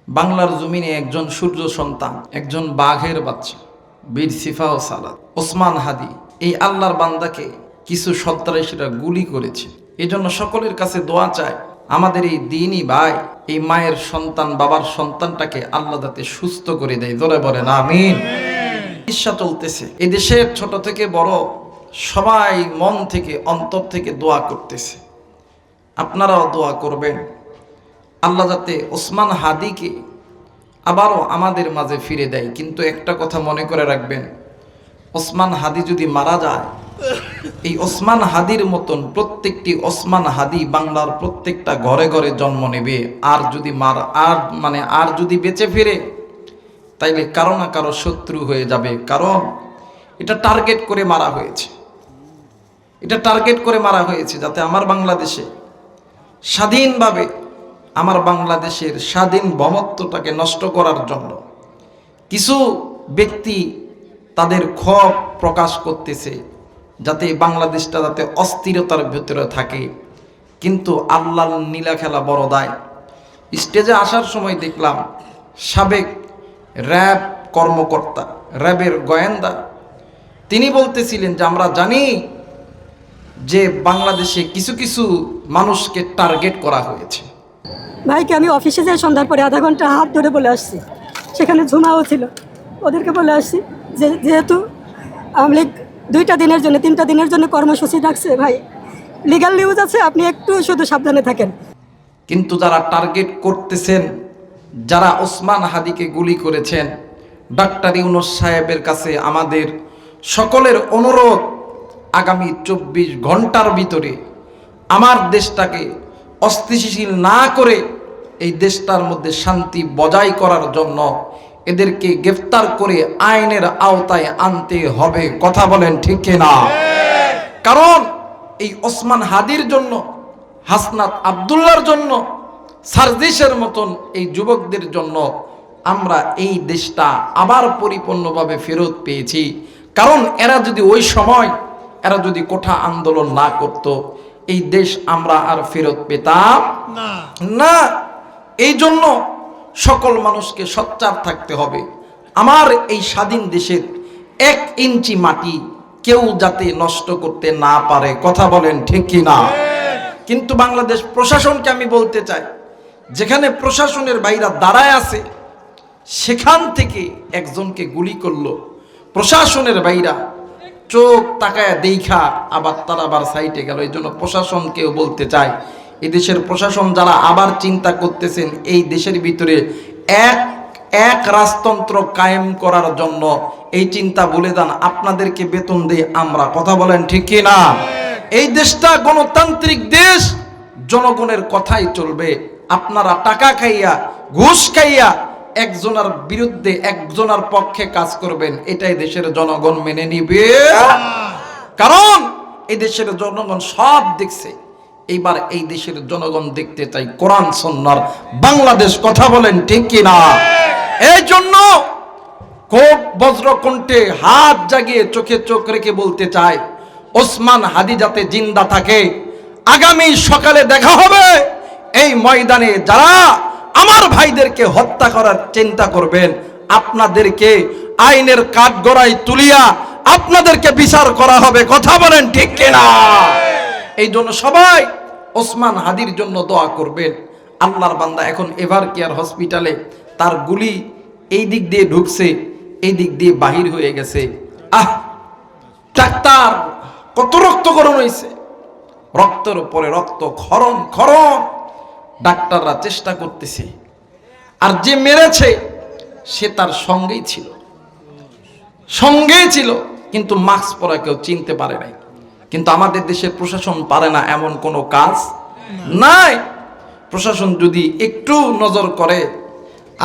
বাংলার জমিনে একজন সূর্য সন্তান, একজন বাঘের বাচ্চা, বীর সিফা ও সালাত ওসমান হাদি, এই আল্লাহর বান্দাকে কিছু সন্ত্রাসীরা গুলি করেছে। এজন্য সকলের কাছে দোয়া চায়, আমাদের এই দিনই ভাই, এই মায়ের সন্তান, বাবার সন্তানটাকে আল্লাহ যাতে সুস্থ করে দেয়। জোরে বলেন আমিন। চিকিৎসা চলতেছে এদেশের ছোট থেকে বড় সবাই মন থেকে অন্তর থেকে দোয়া করতেছে। আপনারাও দোয়া করবেন আল্লাহ যাতে ওসমান হাদিকে আবারও আমাদের মাঝে ফিরে দেয়। কিন্তু একটা কথা মনে করে রাখবেন, ওসমান হাদি যদি মারা যায়, এই ওসমান হাদির মতন প্রত্যেকটি ওসমান হাদি বাংলার প্রত্যেকটা ঘরে ঘরে জন্ম নেবে। আর যদি আর যদি বেঁচে ফিরে, তাইলে কারো না কারো শত্রু হয়ে যাবে। কারণ এটা টার্গেট করে মারা হয়েছে, এটা টার্গেট করে মারা হয়েছে যাতে আমার বাংলাদেশে স্বাধীনভাবে, আমার বাংলাদেশের স্বাধীন ভবত্বটাকে নষ্ট করার জন্য কিছু ব্যক্তি তাদের ক্ষোভ প্রকাশ করতেছে, যাতে বাংলাদেশটা যাতে অস্থিরতার ভিতরে থাকে। কিন্তু আল্লাহর নীলা খেলা বড় দায়। স্টেজে আসার সময় দেখলাম সাবেক র্যাব কর্মকর্তা, র্যাবের গোয়েন্দা, তিনি বলতেছিলেন যে আমরা জানি যে বাংলাদেশে কিছু কিছু মানুষকে টার্গেট করা হয়েছে। ভাইকে আমি অফিসে যাই সন্ধ্যার পরে আধা ঘন্টা হাত ধরে বলে আসছি, সেখানে ঝুমাও ছিল, ওদেরকে বলে আসছি যে যেহেতু আওয়ামী লীগ 2টা দিনের জন্য 3টা দিনের জন্য কর্মসূচি ডাকছে, ভাই লিগ্যাল নিউজ আছে, আপনি একটু শুধু সাবধানে থাকেন। কিন্তু যারা টার্গেট করতেছেন, যারা ওসমান হাদিকে গুলি করেছেন, ডাক্তার ইউনূস সাহেবের কাছে আমাদের সকলের অনুরোধ, আগামী 24 ঘন্টার ভিতরে আমার দেশটাকে অস্থিতিশীল না করে এই দেশটার মধ্যে শান্তি বজায় করার জন্য এদেরকে গ্রেফতার করে আইনের আওতায় আনতে হবে। কথা বলেন ঠিক কিনা? কারণ এই ওসমান হাদির জন্য, হাসনাত আব্দুল্লাহর জন্য, সার্জিসের মতন এই যুবকদের জন্য আমরা এই দেশটা আবার পরিপূর্ণভাবে ফেরত পেয়েছি। কারণ এরা যদি ওই সময় কোঠা আন্দোলন না করত, এই দেশ আমরা আর ফেরত পেতাম না। এই জন্য সকল মানুষকে সোচ্চার থাকতে হবে। আমার এই স্বাধীন দেশের 1 ইঞ্চি মাটি কেউ যাতে নষ্ট করতে না পারে। কথা বলেন ঠিক কি না? কিন্তু বাংলাদেশ প্রশাসনকে আমি বলতে চাই, যেখানে প্রশাসনের বাইরা দাঁড়ায় আছে, সেখান থেকে একজনকে গুলি করলো, প্রশাসনের বাইরা চোখ তাকায় দেখা আবার তারা আবার সাইটে গেল। এই জন্য প্রশাসনকেও বলতে চাই, এই দেশের প্রশাসন যারা আবার চিন্তা করতেছেন এই দেশের ভিতরে এক রাজতন্ত্র কায়েম করার জন্য, এই চিন্তা ভুলে যান। আপনাদেরকে বেতন দেই আমরা। কথা বলেন ঠিক কি না? এই দেশটা গণতান্ত্রিক দেশ, জনগণের কথাই চলবে। আপনারা টাকা খাইয়া, ঘুষ খাইয়া একজনের বিরুদ্ধে, একজনের পক্ষে কাজ করবেন, এটাই দেশের জনগণ মেনে নিবে। কারণ এই দেশের জনগণ সব দেখছে, এইবার এই দেশের জনগণ দেখতে চাই কোরআন সুন্নাহর বাংলাদেশ। কথা বলেন ঠিক কি না? এই জন্য খুব বজ্রকণ্ঠে হাত জাগিয়ে চোখে চোখ রেখে বলতে চাই, ওসমান হাদি যাতে জিন্দা থাকে। আগামী সকালে দেখা হবে এই ময়দানে। যারা আমার ভাইদেরকে হত্যা করার চিন্তা করবেন, আপনাদেরকে আইনের কাঠগড়ায় তুলিয়া আপনাদেরকে বিচার করা হবে। কথা বলেন ঠিক কিনা? এই জন্য সবাই ওসমান হাদির জন্য দোয়া করবেন। আল্লাহর বান্দা এখন এভার কেয়ার হসপিটালে, তার গুলি এই দিক দিয়ে ঢুকছে, এই দিক দিয়ে বাহির হয়ে গেছে। ডাক্তার কত রক্তকরণ হয়েছে, রক্তের উপরে রক্ত, খরণ। ডাক্তাররা চেষ্টা করতেছে, আর যে মেরেছে সে তার সঙ্গেই ছিল, কিন্তু মাস্ক পরা কেউ চিনতে পারে নাই। কিন্তু আমাদের দেশের প্রশাসন পারে না, এমন কোনো কাজ নাই। প্রশাসন যদি একটু নজর করে,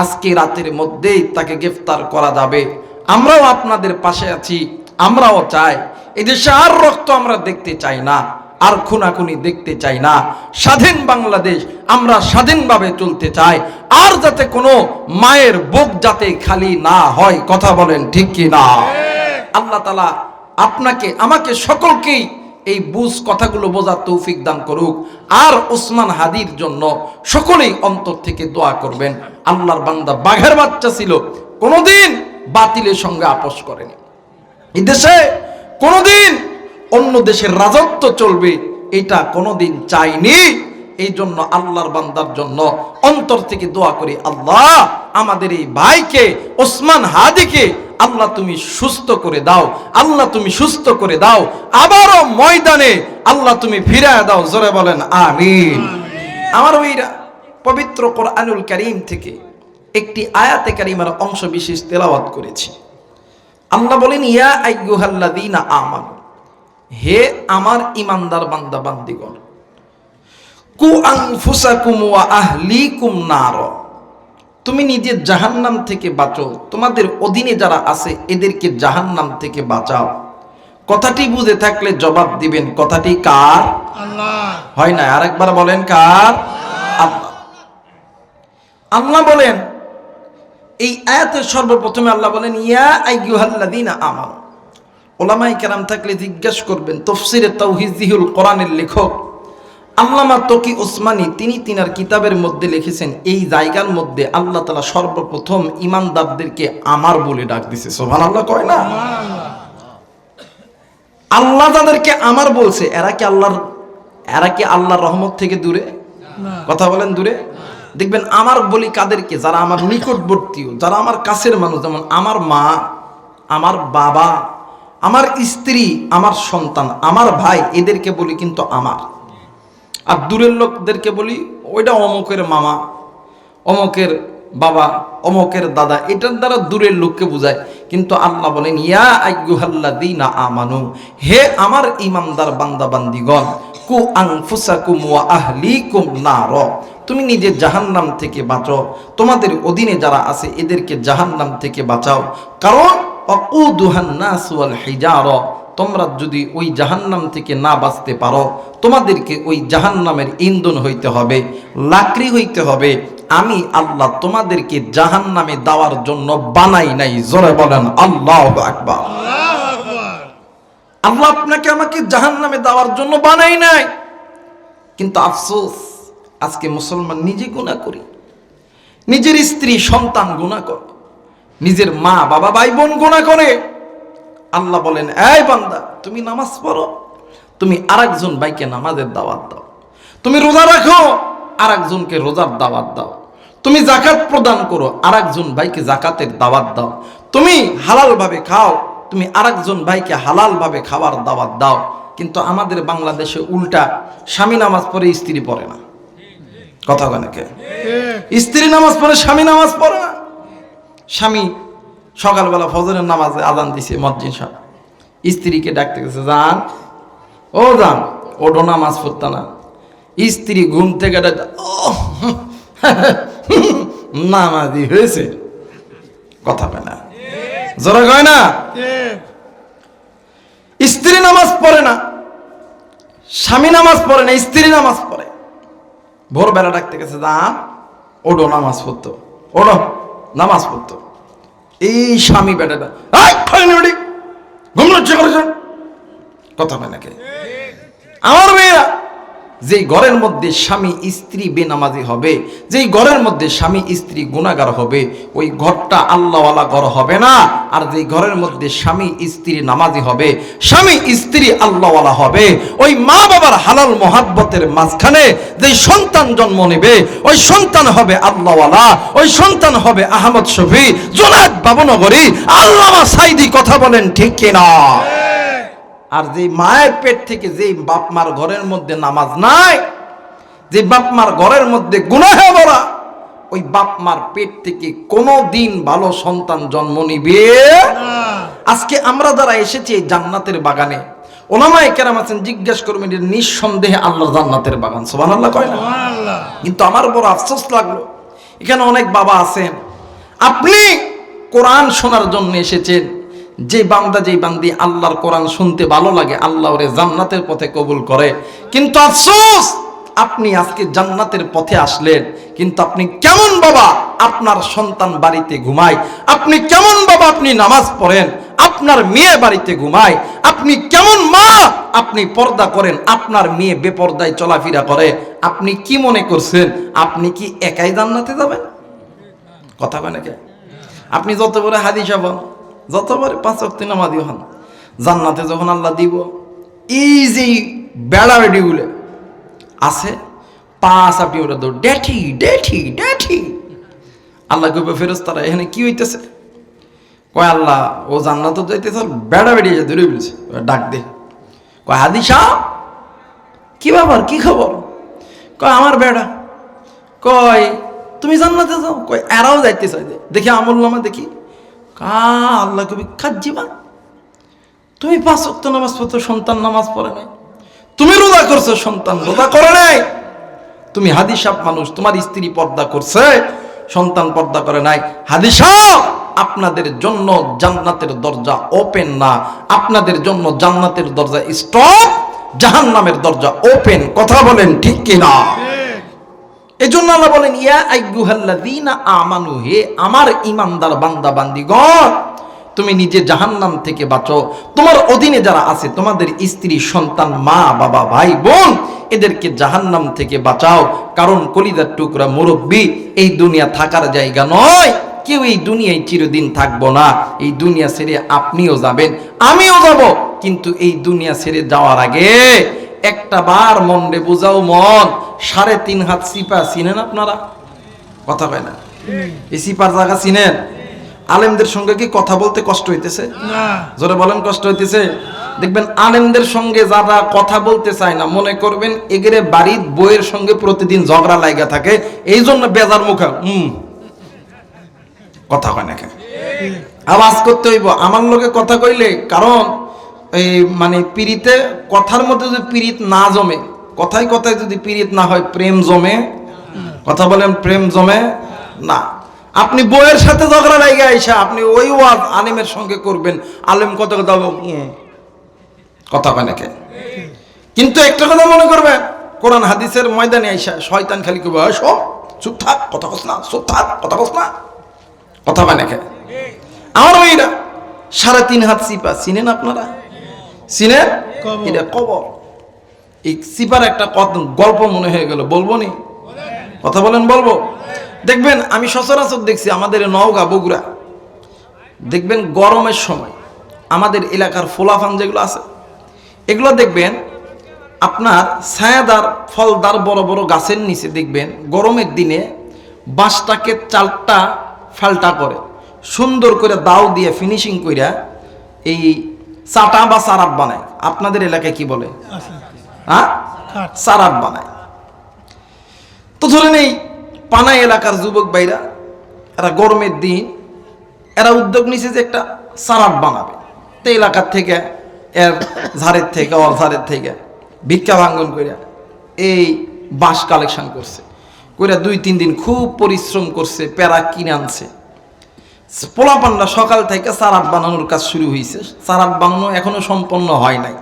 আজকে রাতের মধ্যেই তাকে গ্রেফতার করা যাবে। আমরাও আপনাদের পাশে আছি। আমরাও চাই এই দেশে আর রক্ত আমরা দেখতে চাই না, আর খুনাখুনি দেখতে চাই না। স্বাধীন বাংলাদেশ, আমরা স্বাধীনভাবে চলতে চাই। আর যাতে কোনো মায়ের বুক যাতে খালি না হয়। কথা বলেন ঠিক কি না? আল্লাহ তাআলা আপনাকে, আমাকে, সকলকেই এই বুঝ কথাগুলো বোঝার তৌফিক দান করুক। আর ওসমান হাদির জন্য সকলেই অন্তর থেকে দোয়া করবেন। আল্লাহর বান্দা বাঘের বাচ্চা ছিল, কোনোদিন বাতিলের সঙ্গে আপোষ করেনি। এই দেশে কোনোদিন অন্য দেশের রাজত্ব চলবে এটা কোনোদিন চাইনি। এই জন্য আল্লাহর বান্দার জন্য অন্তর থেকে দোয়া করি, আল্লাহ আমাদের এই ভাইকে ওসমান হাদিকে আল্লাহ তুমি সুস্থ করে দাও, আল্লাহ তুমি সুস্থ করে দাও, আবারও ময়দানে আল্লাহ তুমি ফিরিয়ে দাও। জোরে বলেন আমিন। আমার ওইরা পবিত্র কোরআনুল কারীম থেকে একটি আয়াতে কারিমার অংশ বিশেষ তেলাওয়াত করেছি। আল্লাহ বলেন, ইয়া আইয়ুহাল্লাযীনা আমানু, হে আমার ঈমানদার বান্দা বান্দিগণ, কু আনফুসাকুম ওয়া আহলিকুম নার, তুমি নিজের জাহান্নাম থেকে বাঁচো, তোমাদের অধীনে যারা আছে এদেরকে জাহান্নাম থেকে বাঁচাও। কথাটি বুঝে থাকলে জবাব দিবেন, কথাটি কার? আল্লাহ। হয় না? আরেকবার বলেন, কার? আল্লাহ। আল্লাহ বলেন, এই আয়াতের সর্বপ্রথমে আল্লাহ বলেন, ইয়া আইয়ুহাল্লাযীনা আমানু। উলামায়ে কেরাম থাকলে জিজ্ঞাসা করবেন, তাফসীরে তাওহীদুল কোরআনের লেখক আল্লামা তকি ওসমানী তিনি তিনার কিতাবের মধ্যে লিখেছেন, এই জায়গার মধ্যে আল্লাহ তাআলা সর্বপ্রথম ঈমানদারদেরকে আমার বলে ডাক দিয়েছে। সুবহানাল্লাহ কয় না? আল্লাহ তাদেরকে আমার বলছে, এরা কি আল্লাহর রহমত থেকে দূরে? কথা বলেন, দূরে? দেখবেন আমার বলি কাদেরকে? যারা আমার নিকটবর্তী, যারা আমার কাছের মানুষ, যেমন আমার মা, আমার বাবা, আমার স্ত্রী, আমার সন্তান, আমার ভাই, এদেরকে বলি কিন্তু আমার। আর দূরের লোকদেরকে বলি ওইটা অমুকের মামা, অমুকের বাবা, অমুকের দাদা, এটার দ্বারা দূরের লোককে বোঝায়। কিন্তু আল্লাহ বলেন, ইয়া আইয়ুহাল্লাযীনা আমানু, হে আমার ঈমানদার বান্দা বান্দিগণ, কু আনফুসাকুম ওয়া আহলিকুম নার, তুমি নিজের জাহান্নাম থেকে বাঁচো, তোমাদের অধীনে যারা আছে এদেরকে জাহান্নাম থেকে বাঁচাও। কারণ ওয়াকুদুহান নাস ওয়াল হিজারা, তোমরা যদি ওই জাহান্নাম থেকে না বাঁচতে পারো, তোমাদেরকে ওই জাহান্নামের ইন্ধন হইতে হবে, লাকড়ি হইতে হবে। আমি আল্লাহ তোমাদেরকে জাহান্নামে দেওয়ার জন্য বানাই নাই। জোরে বলেন আল্লাহু আকবার। আল্লাহ আপনাকে আমাকে জাহান্নামে দেওয়ার জন্য বানাই নাই। কিন্তু আফসোস, আজকে মুসলমান নিজে গুনাহ করি, নিজের স্ত্রী সন্তান গুনাহ করে, নিজের মা বাবা ভাই বোন গুনাহ করে। আল্লাহ বলেন, এই বান্দা তুমি নামাজ পড়ো, তুমি আরেকজন ভাইকে নামাজের দাওয়াত দাও, তুমি রোজা রাখো, আরেকজনকে রোজার দাওয়াত দাও, তুমি যাকাত প্রদান করো, আরেকজন ভাইকে যাকাতের দাওয়াত দাও, তুমি হালাল ভাবে খাও, তুমি আরেকজন ভাইকে হালাল ভাবে খাওয়ার দাওয়াত দাও। কিন্তু আমাদের বাংলাদেশে উল্টা, স্বামী নামাজ পড়ে স্ত্রী পড়ে না। কথা বলে কে? স্ত্রী নামাজ পড়ে স্বামী নামাজ পড়ে না। স্বামী সকালবেলা ফজরের নামাজে আজান দিছে, মসজিদ সাহেব স্ত্রীকে ডাকতে গেছে, যান ও যান, ওঠো নামাজ পড়তা না। স্ত্রী ঘুম থেকে নামাজি হয়েছে। কথা বলে না, জোরে কয় না? স্ত্রী নামাজ পড়ে না, স্বামী নামাজ পড়ে না, স্ত্রী নামাজ পড়ে। ভোরবেলা ডাকতে গেছে, যান ওঠো নামাজ পড়তো, ওঠো নামাজ পড়তো। এই স্বামী বেটাটা কথা বলে নাকি? আমার মেয়েরা, যেই ঘরের মধ্যে স্বামী স্ত্রী বেনামাজি হবে, যেই ঘরের মধ্যে স্বামী স্ত্রী গুনাহগার হবে, ওই ঘরটা আল্লাহওয়ালা ঘর হবে না। আর যেই ঘরের মধ্যে স্বামী স্ত্রী নামাজি হবে, স্বামী স্ত্রী আল্লাহওয়ালা হবে, ওই মা বাবার হালাল মহাব্বতের মাঝখানে যেই সন্তান জন্ম নেবে, ওই সন্তান হবে আল্লাহওয়ালা, ওই সন্তান হবে আহমদ শফি, জোনায়েদ বাবুনগরী, আল্লামা সাইদি। কথা বলেন ঠিক কিনা? আর যে মায়ের পেট থেকে যে বাপ মার ঘরের মধ্যে নামাজ নাই, যে বাপ মার ঘরের মধ্যে গুনাহে ভরা, ওই বাপ মার পেট থেকে কোনোদিন ভালো সন্তান জন্ম নিবে না। আজকে আমরা যারা এসেছি জান্নাতের বাগানে, ওলামায়ে কেরাম আছেন, জিজ্ঞেস করবেন, নিঃসন্দেহে আল্লাহর জান্নাতের বাগান। সুবহানাল্লাহ কয় না? কিন্তু আমার বড় আফসোস লাগলো, এখানে অনেক বাবা আছেন, আপনি কোরআন শোনার জন্য এসেছেন, যে বান্দা যেই বান্দি আল্লাহর কোরআন শুনতে ভালো লাগে, আল্লাহ ওরে জান্নাতের পথে কবুল করে। কিন্তু আফসোস, আপনি আজকে জান্নাতের পথে আসলেন, কিন্তু আপনি কেমন বাবা আপনার সন্তান বাড়িতে ঘুমায়, আপনি কেমন বাবা আপনি নামাজ পড়েন, আপনি আপনার মেয়ে বাড়িতে ঘুমায়, আপনি কেমন মা? আপনি পর্দা করেন, আপনার মেয়ে বেপর্দায় চলাফেরা করে, আপনি কি মনে করছেন আপনি কি একাই জান্নাতে যাবেন? কথা কয় নাকি? আপনি যত বড় হাদিসা হন, যত বড় 5 ওয়াক্ত নামাজি হন, জান্নাতে যখন আল্লাহ দিব, এই যে বেড়া বেড়িগুলো আছে 5 আপনি ওটা দৌড় ডেঠি ডেঠি ডেঠি, আল্লাহ কইবে ফেরেশতারা এখানে কি হইতেছে? কয় আল্লাহ ও জান্নাত যাইতেছে, বেড়া বেড়িয়ে যে ধরে বলছে, ডাক দে। কয় হাদিসা কি ব্যাপার, কি খবর? কয় আমার বেড়া। কয় তুমি জান্নাতে যাও? কয় এরাও যাইতে চাই, দেখি আমল নামা দেখি। আল্লাহ কবি খাজ্জিবা, তুমি 5 ওয়াক্ত নামাজ পড়ছো, সন্তান নামাজ পড়ে নাই। তুমি রোজা করছো, সন্তান রোজা করে নাই। তুমি হাদিসাব মানুষ, তোমার স্ত্রী পর্দা করছে, সন্তান পর্দা করে নাই। হাদিসা আপনাদের জন্য জান্নাতের দরজা ওপেন না, আপনাদের জন্য জান্নাতের দরজা স্টপ, জাহান্নামের দরজা ওপেন। কথা বলেন ঠিক কিনা? এজন্য আল্লাহ বলেন ইয়া আইয়ুহাল্লাযীনা আমানু, হে আমার ঈমানদার বান্দা বান্দীগণ, তুমি নিজে জাহান্নাম থেকে বাঁচো, তোমার অধীনে যারা আছে, তোমাদের স্ত্রী সন্তান মা বাবা ভাই বোন, এদেরকে জাহান্নাম থেকে বাঁচাও। কারণ কলিজার টুকরা মুরব্বী, এই দুনিয়া থাকার জায়গা নয়, কেউ এই দুনিয়ায় চিরদিন থাকবো না। এই দুনিয়া ছেড়ে আপনিও যাবেন, আমিও যাব, কিন্তু এই দুনিয়া ছেড়ে যাওয়ার আগে একটা বার মনে বুঝাও, মন 3.5 হাত সিপা চিনেন আপনারা? কথা কয় না? এই সিপার জায়গা চিনেন? আলেমদের সঙ্গে কি কথা বলতে কষ্ট হইতেছে? জোরে বলেন কষ্ট হইতেছে? দেখবেন আলেমদের সঙ্গে যারা কথা বলতে চায় না, মনে করবেন এগেরে বাড়ির বইয়ের সঙ্গে প্রতিদিন ঝগড়া লাগা থাকে, এই জন্য বেজার মুখা কথা কয় না। আওয়াজ করতে হইব আমার লোকে কথা কইলে, কারণ এই মানে পিরিতে কথার মধ্যে যদি পিরিত না জমে, কথায় কথায় যদি পিরিত না হয়, প্রেম জমে। কথা বলেন প্রেম জমে না। আপনি বইয়ের সাথে ঝগড়া লাগে আইসা আপনি ওই ওয়াজ আলেমের সঙ্গে করবেন, আলেম কত কথা কথা কয় নাকি? কিন্তু একটা কথা মনে করবেন, কোরআন হাদিসের ময়দানে আইসা শয়তান খালি কইবে সব চুপ থাক, কথা কস না, চুপ থাক, কথা কস না, কথা কয় নাকি? আমার মেয়েরা 3.5 হাত সিপা চিনেন আপনারা? চিনেন? এটা কবর। এই সিপার একটা গল্প মনে হয়ে গেল, বলবো নি? কথা বলেন বলবো? দেখবেন আমি সচরাচর দেখছি আমাদের নওগাঁ বগুড়া, দেখবেন গরমের সময় আমাদের এলাকার ফোলাফান যেগুলো আছে, এগুলো দেখবেন আপনার ছায়াদার ফলদার বড় বড় গাছের নিচে দেখবেন গরমের দিনে বাঁশটাকে চালটা ফাল্টা করে সুন্দর করে দাও দিয়ে ফিনিশিং কইরা এই চাটা বা চারাপ বানায়। আপনাদের এলাকায় কি বলে? হ্যাঁ, চারাপ বানায়। তো ধরেন এই পানাই এলাকার যুবক ভাইরা, এরা গরমের দিন এরা উদ্যোগ নিছে যে একটা চারাপ বানাবে। তো এলাকার থেকে এর ঝাড়ের থেকে ওর ঝাড়ের থেকে ভিক্ষা ভাঙ্গন করে এই বাঁশ কালেকশন করছে, করে 2-3 দিন খুব পরিশ্রম করছে, প্যারা কিনে আনছে। পোলাপান্ডা সকাল থেকে চারাপ বানানোর কাজ শুরু হয়েছে, চারাপ বানানো এখনো সম্পন্ন হয় নাই।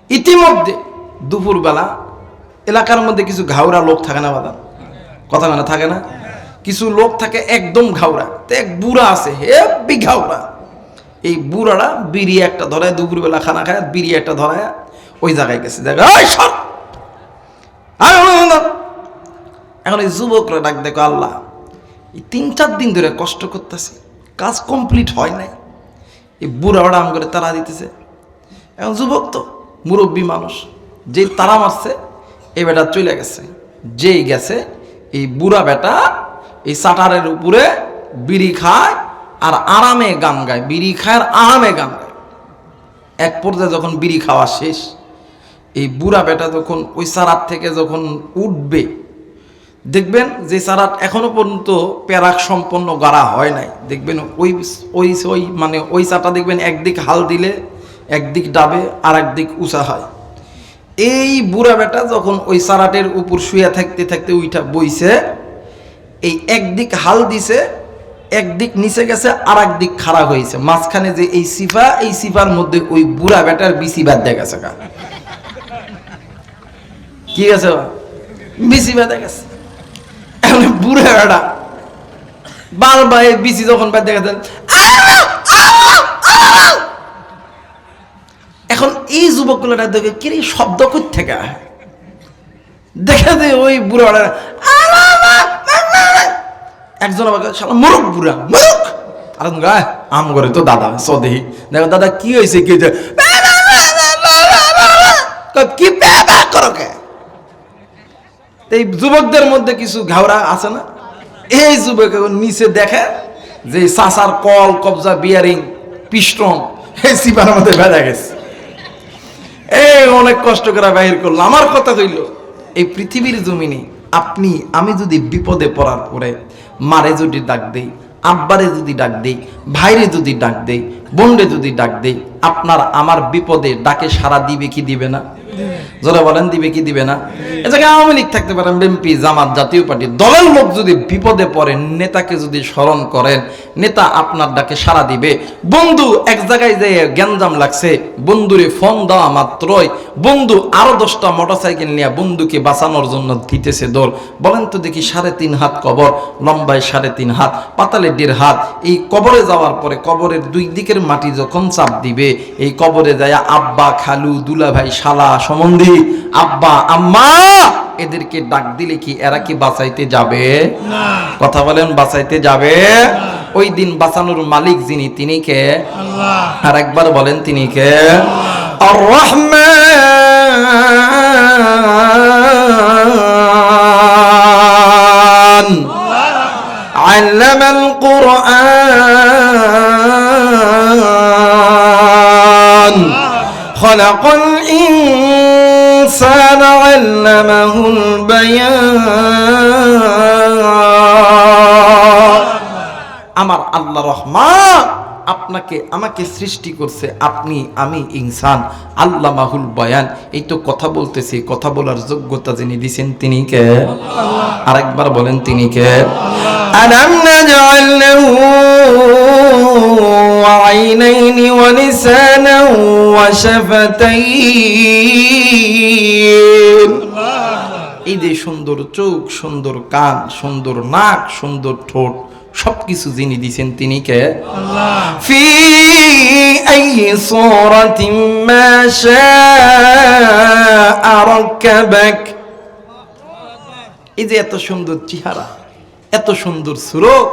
ইতিমধ্যে দুপুরবেলা এলাকার মধ্যে কিছু ঘাওড়া লোক থাকে না বাদাম, কথা মানে থাকে না, কিছু লোক থাকে একদম ঘাওড়া। তো এক বুড়া আছে হেব্বি ঘাওড়া, এই বুড়াটা বিড়ি একটা ধরায়, দুপুরবেলা খানা খায় বিড়ি একটা ধরায় ওই জায়গায় গেছে। এখন এই যুবকরা ডাক দেখো, আল্লাহ এই 3-4 দিন ধরে কষ্ট করতেছি, কাজ কমপ্লিট হয় নাই, এই বুড়া ওরা আম করে তারা দিতেছে। এখন যুবক তো মুরব্বী মানুষ, যে তারা মারছে এই বেটা চলে গেছে। যেই গেছে এই বুড়া বেটা এই চাটারের উপরে বিড়ি খায় আর আরামে গান গায়, বিড়ি খায় আর আরামে গান গায়। এক পর্যায়ে যখন বিড়ি খাওয়া শেষ, এই বুড়া বেটা যখন ওই চারাত থেকে যখন উঠবে, দেখবেন যে চারাত এখনো পর্যন্ত প্যারাক সম্পন্ন গাড়া হয় নাই, দেখবেন ওই ওই ওই মানে ওই চাটা দেখবেন একদিক হাল দিলে একদিক ডাবে আর একদিক উঁচা হয়। এই বুড়া বেটা যখন ওই চারাটের উপর শুয়ে থাকতে থাকতে উইটা বইছে, এই একদিক হাল দিছে, একদিক নিচে গেছে আর একদিক খাড়া হয়েছে, মাঝখানে যে এই সিফা, এই সিফার মধ্যে ওই বুড়া বেটার বিসি বাঁধা গেছে। কি গেছে? বিসি বাঁধা গেছে। এখন বুড়া বেটা বারবার বিসি যখন বাঁধা গেছে এই যুবকগুলোটা দেখে কি শব্দ কই থেকে দেখে যে ওই বুড়া একজন শালা মুরুখ বুড়া মুরুখ, আর আম করে তো দাদা সদেহি দেখো দাদা কি হয়েছে কি হয়েছে কি করো কে। এই যুবকদের মধ্যে কিছু ঘাওড়া আছে না, এই যুবক নিচে দেখে যে সাসার কল কবজা বিয়ারিং পিস্টন এই সিপার মধ্যে ভেজা গেছে, এই অনেক কষ্ট করে বাহির করলো। আমার কথা হইল এই পৃথিবীর জমিনে আপনি আমি যদি বিপদে পড়ার পরে মারে যদি ডাক দেই, আব্বারে যদি ডাক দেই, ভাইরে যদি ডাক দেই, বোনরে যদি ডাক দেই, আপনার আমার বিপদে ডাকে সাড়া দিবে কি দিবে না? যারা বলেন দিবে কি দিবে না? এ জায়গায় আওয়ামী লীগ থাকতে পারেন, বিএনপি, জামাত, জাতীয় পার্টি, দলের লোক যদি বিপদে পড়েন, নেতাকে যদি স্মরণ করেন, নেতা আপনার ডাকে সাড়া দিবে। বন্ধু এক জায়গায় যে গ্যাঞ্জাম লাগছে, বন্ধুরে ফোন দেওয়া মাত্রই বন্ধু আরো 10টা মোটরসাইকেল নিয়ে বন্ধুকে বাঁচানোর জন্য দিতেছে দৌড়। বলেন তো দেখি 3.5 হাত কবর, লম্বায় 3.5 হাত, পাতালে 1.5 হাত। এই কবরে যাওয়ার পরে কবরের দুই দিকের মাটি যখন চাপ দিবে, এই কবরে যায় আব্বা, খালু, দুলা ভাই, শালা, সম্বন্ধী, আব্বা, আম্মা, এদেরকে ডাক দিলে কি এরা কি বাঁচাইতে যাবে? কথা বলেন, বাঁচাইতে যাবে? ওই দিন বাঁচানোর মালিক যিনি, তিনি কে? আল্লাহ। আর একবার বলেন, তিনি কে? আর রহমান আল্লামাল কুরআন খলাকাল ইনসান আল্লামাহুল বায়ান। আমার আল্লাহ রহমান আপনাকে আমাকে সৃষ্টি করছে, আপনি আমি ইনসান, আল্লামাহুল বায়ান। এই তো কথা বলতেছি, কথা বলার যোগ্যতা যিনি দিয়েছেন তিনি কে? আল্লাহ। আরেকবার বলেন, তিনি কে? আলাম নাজআল লাহু আইনাইনি ওয়া লিসানান ওয়া শাফাতাইন। এই যে সুন্দর চোখ, সুন্দর কান, সুন্দর নাক, সুন্দর ঠোঁট, সবকিছু যিনি দিয়েছেন তিনি কে? আল্লাহ। ফি আইয়ি সূরাতিন মা শাআ রাকাবাক। এই যে এত সুন্দর চেহারা, এত সুন্দর সুরত,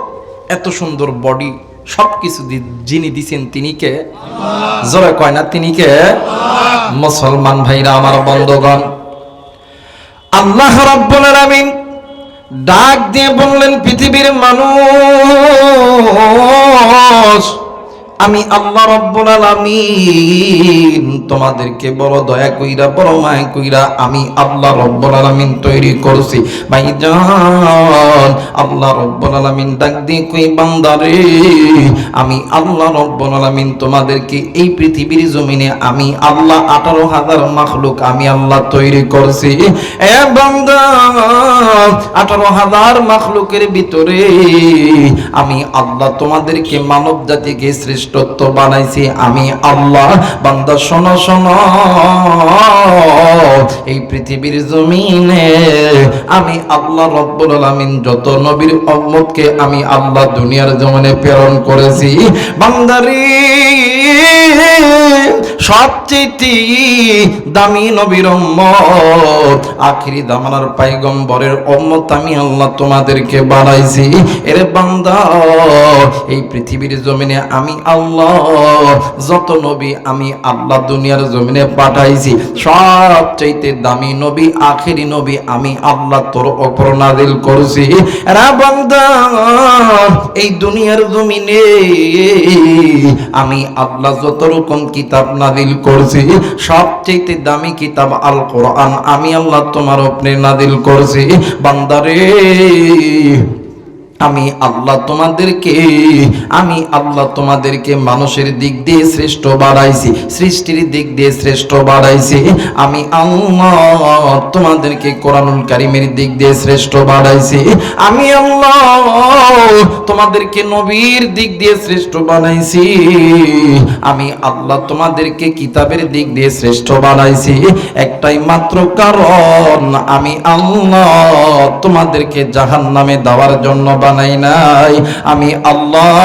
এত সুন্দর বডি, সবকিছু যিনি দিয়েছেন তিনি কে? আল্লাহ। জোরে কয় না, তিনি কে? আল্লাহ। মুসলমান ভাইরা আমার, বন্ধুগণ, আল্লাহ রাব্বুল আলামিন ডাক দিয়ে বললেন, পৃথিবীর মানুষ, আমি আল্লাহ রাব্বুল আলামিন তোমাদেরকে বড় দয়া কইরা, বড় মায়া কইরা আমি আল্লাহ রাব্বুল আলামিন তৈরি করছি। ভাইজান, আল্লাহ রাব্বুল আলামিন ডাক দিয়ে কই, বান্দারে, আমি আল্লাহ রাব্বুল আলামিন তোমাদেরকে এই পৃথিবীর জমিনে আমি আল্লাহ 18,000 মাখলুক আমি আল্লাহ তৈরি করছি। এ বান্দা, 18,000 মাখলুকের ভিতরে আমি আল্লাহ তোমাদেরকে মানব জাতিকে শ্রেষ্ঠত্ব বানাইছি আমি আল্লাহ। বান্দা শোনো শোনো, এই পৃথিবীর জমিনে আমি আল্লাহ রাব্বুল আলামিন যত নবীর উম্মতকে আমি আল্লাহ দুনিয়ার জমিনে প্রেরণ করেছি, বান্দারে, সবচেয়ে দামি নবীর উম্মত, আখিরি জামানার পয়গম্বরের উম্মত আমি আল্লাহ তোমাদেরকে বানাইছি। এর বান্দা, এই পৃথিবীর জমিনে আমি আল্লাহ যত নবী আমি আল্লাহ দুনিয়ার জমিনে পাঠাইছি, সবচেয়ে দামি নবী, আখিরি নবী আমি আল্লাহ তোর উপর নাযিল করছি। এরা বান্দা, এই দুনিয়ার জমিনে আমি আল্লাহ যত রকম কিতাব নাযিল করছি, সবচেয়ে দামি কিতাব আল কোরআন আমি আল্লাহ তোমার উপরে নাযিল করছি। বান্দারে, আমি আল্লাহ তোমাদেরকে মানুষের দিক দিয়ে শ্রেষ্ঠ বাড়াইছি, সৃষ্টির দিক দিয়ে শ্রেষ্ঠ বাড়াইছি। আমি আল্লাহ তোমাদেরকে কোরআনুল কারীমের দিক দিয়ে শ্রেষ্ঠ বাড়াইছি। আমি আল্লাহ তোমাদেরকে নবীর দিক দিয়ে শ্রেষ্ঠ বানাইছি। আমি আল্লাহ তোমাদেরকে কিতাবের দিক দিয়ে শ্রেষ্ঠ বানাইছি। একটাই মাত্র কারণ, আমি আল্লাহ তোমাদেরকে জাহান্নামে দেওয়ার জন্য বানাই নাই, আমি আল্লাহ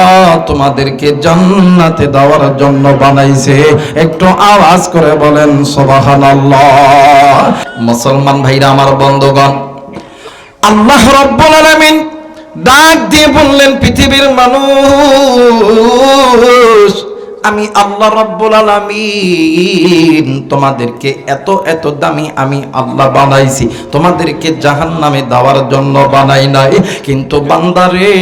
তোমাদেরকে জান্নাতে দেওয়ার জন্য বানাইছে। একটু আওয়াজ করে বলেন সুবহানাল্লাহ। মুসলমান ভাইরা আমার বন্ধুগণ, আল্লাহ রাব্বুল আলামিন ডাক দিয়ে বললেন, পৃথিবীর মানুষ, আমি আল্লাহ রাব্বুল আলামিন তোমাদেরকে এত এত দামি আমি আল্লাহ বানাইছি, তোমাদেরকে জাহান্নামে দেওয়ার জন্য বানাই নাই। কিন্তু বান্দারে,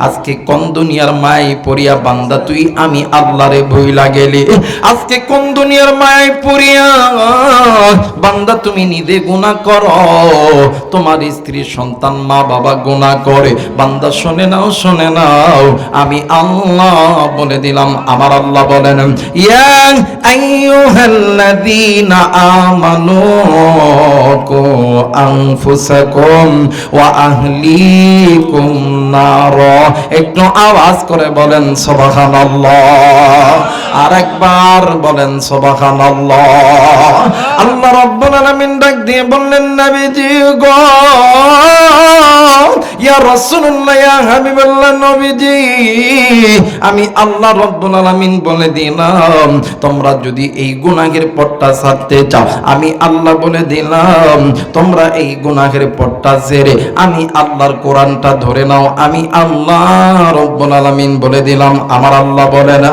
আজকে কোন দুনিয়ার মাই পড়িয়া বান্দা তুই আমি আল্লাহরে ভুইলা গেলি? আজকে কোন দুনিয়ার মাই পড়িয়া বান্দা তুমি নিজে গুনাহ করো, তোমার স্ত্রী সন্তান মা বাবা গুনাহ করে? বান্দা শোনে নাও, শোনে নাও, আমি আল্লাহ বলে দিলাম, আমার আল্লাহ বলেন, ইয়া আইয়ুহাল্লাযীনা আমানু কু আনফুসাকুম ওয়া আহলিকুম নার। একটু আওয়াজ করে বলেন সুবহানাল্লাহ, আরেকবার বলেন সুবহানাল্লাহ। আল্লাহ রাব্বুল আলামিন ডাক দিয়ে বললেন, নবীজি গো, ইয়া রাসূলুল্লাহ, ইয়া হাবিবাল্লাহ, নবীজি, আমি আল্লাহ রাব্বুল আলামিন বলে দিলাম, তোমরা যদি এই গুনাহের পথটা ছাড়তে চাও, আমি আল্লাহ বলে দিলাম, তোমরা এই গুনাহের পথটা ছেড়ে আমি আল্লাহর কোরআনটা ধরে নাও। আমি আল্লাহ রাব্বুল আলামিন বলে দিলাম, আমার আল্লাহ বলেন,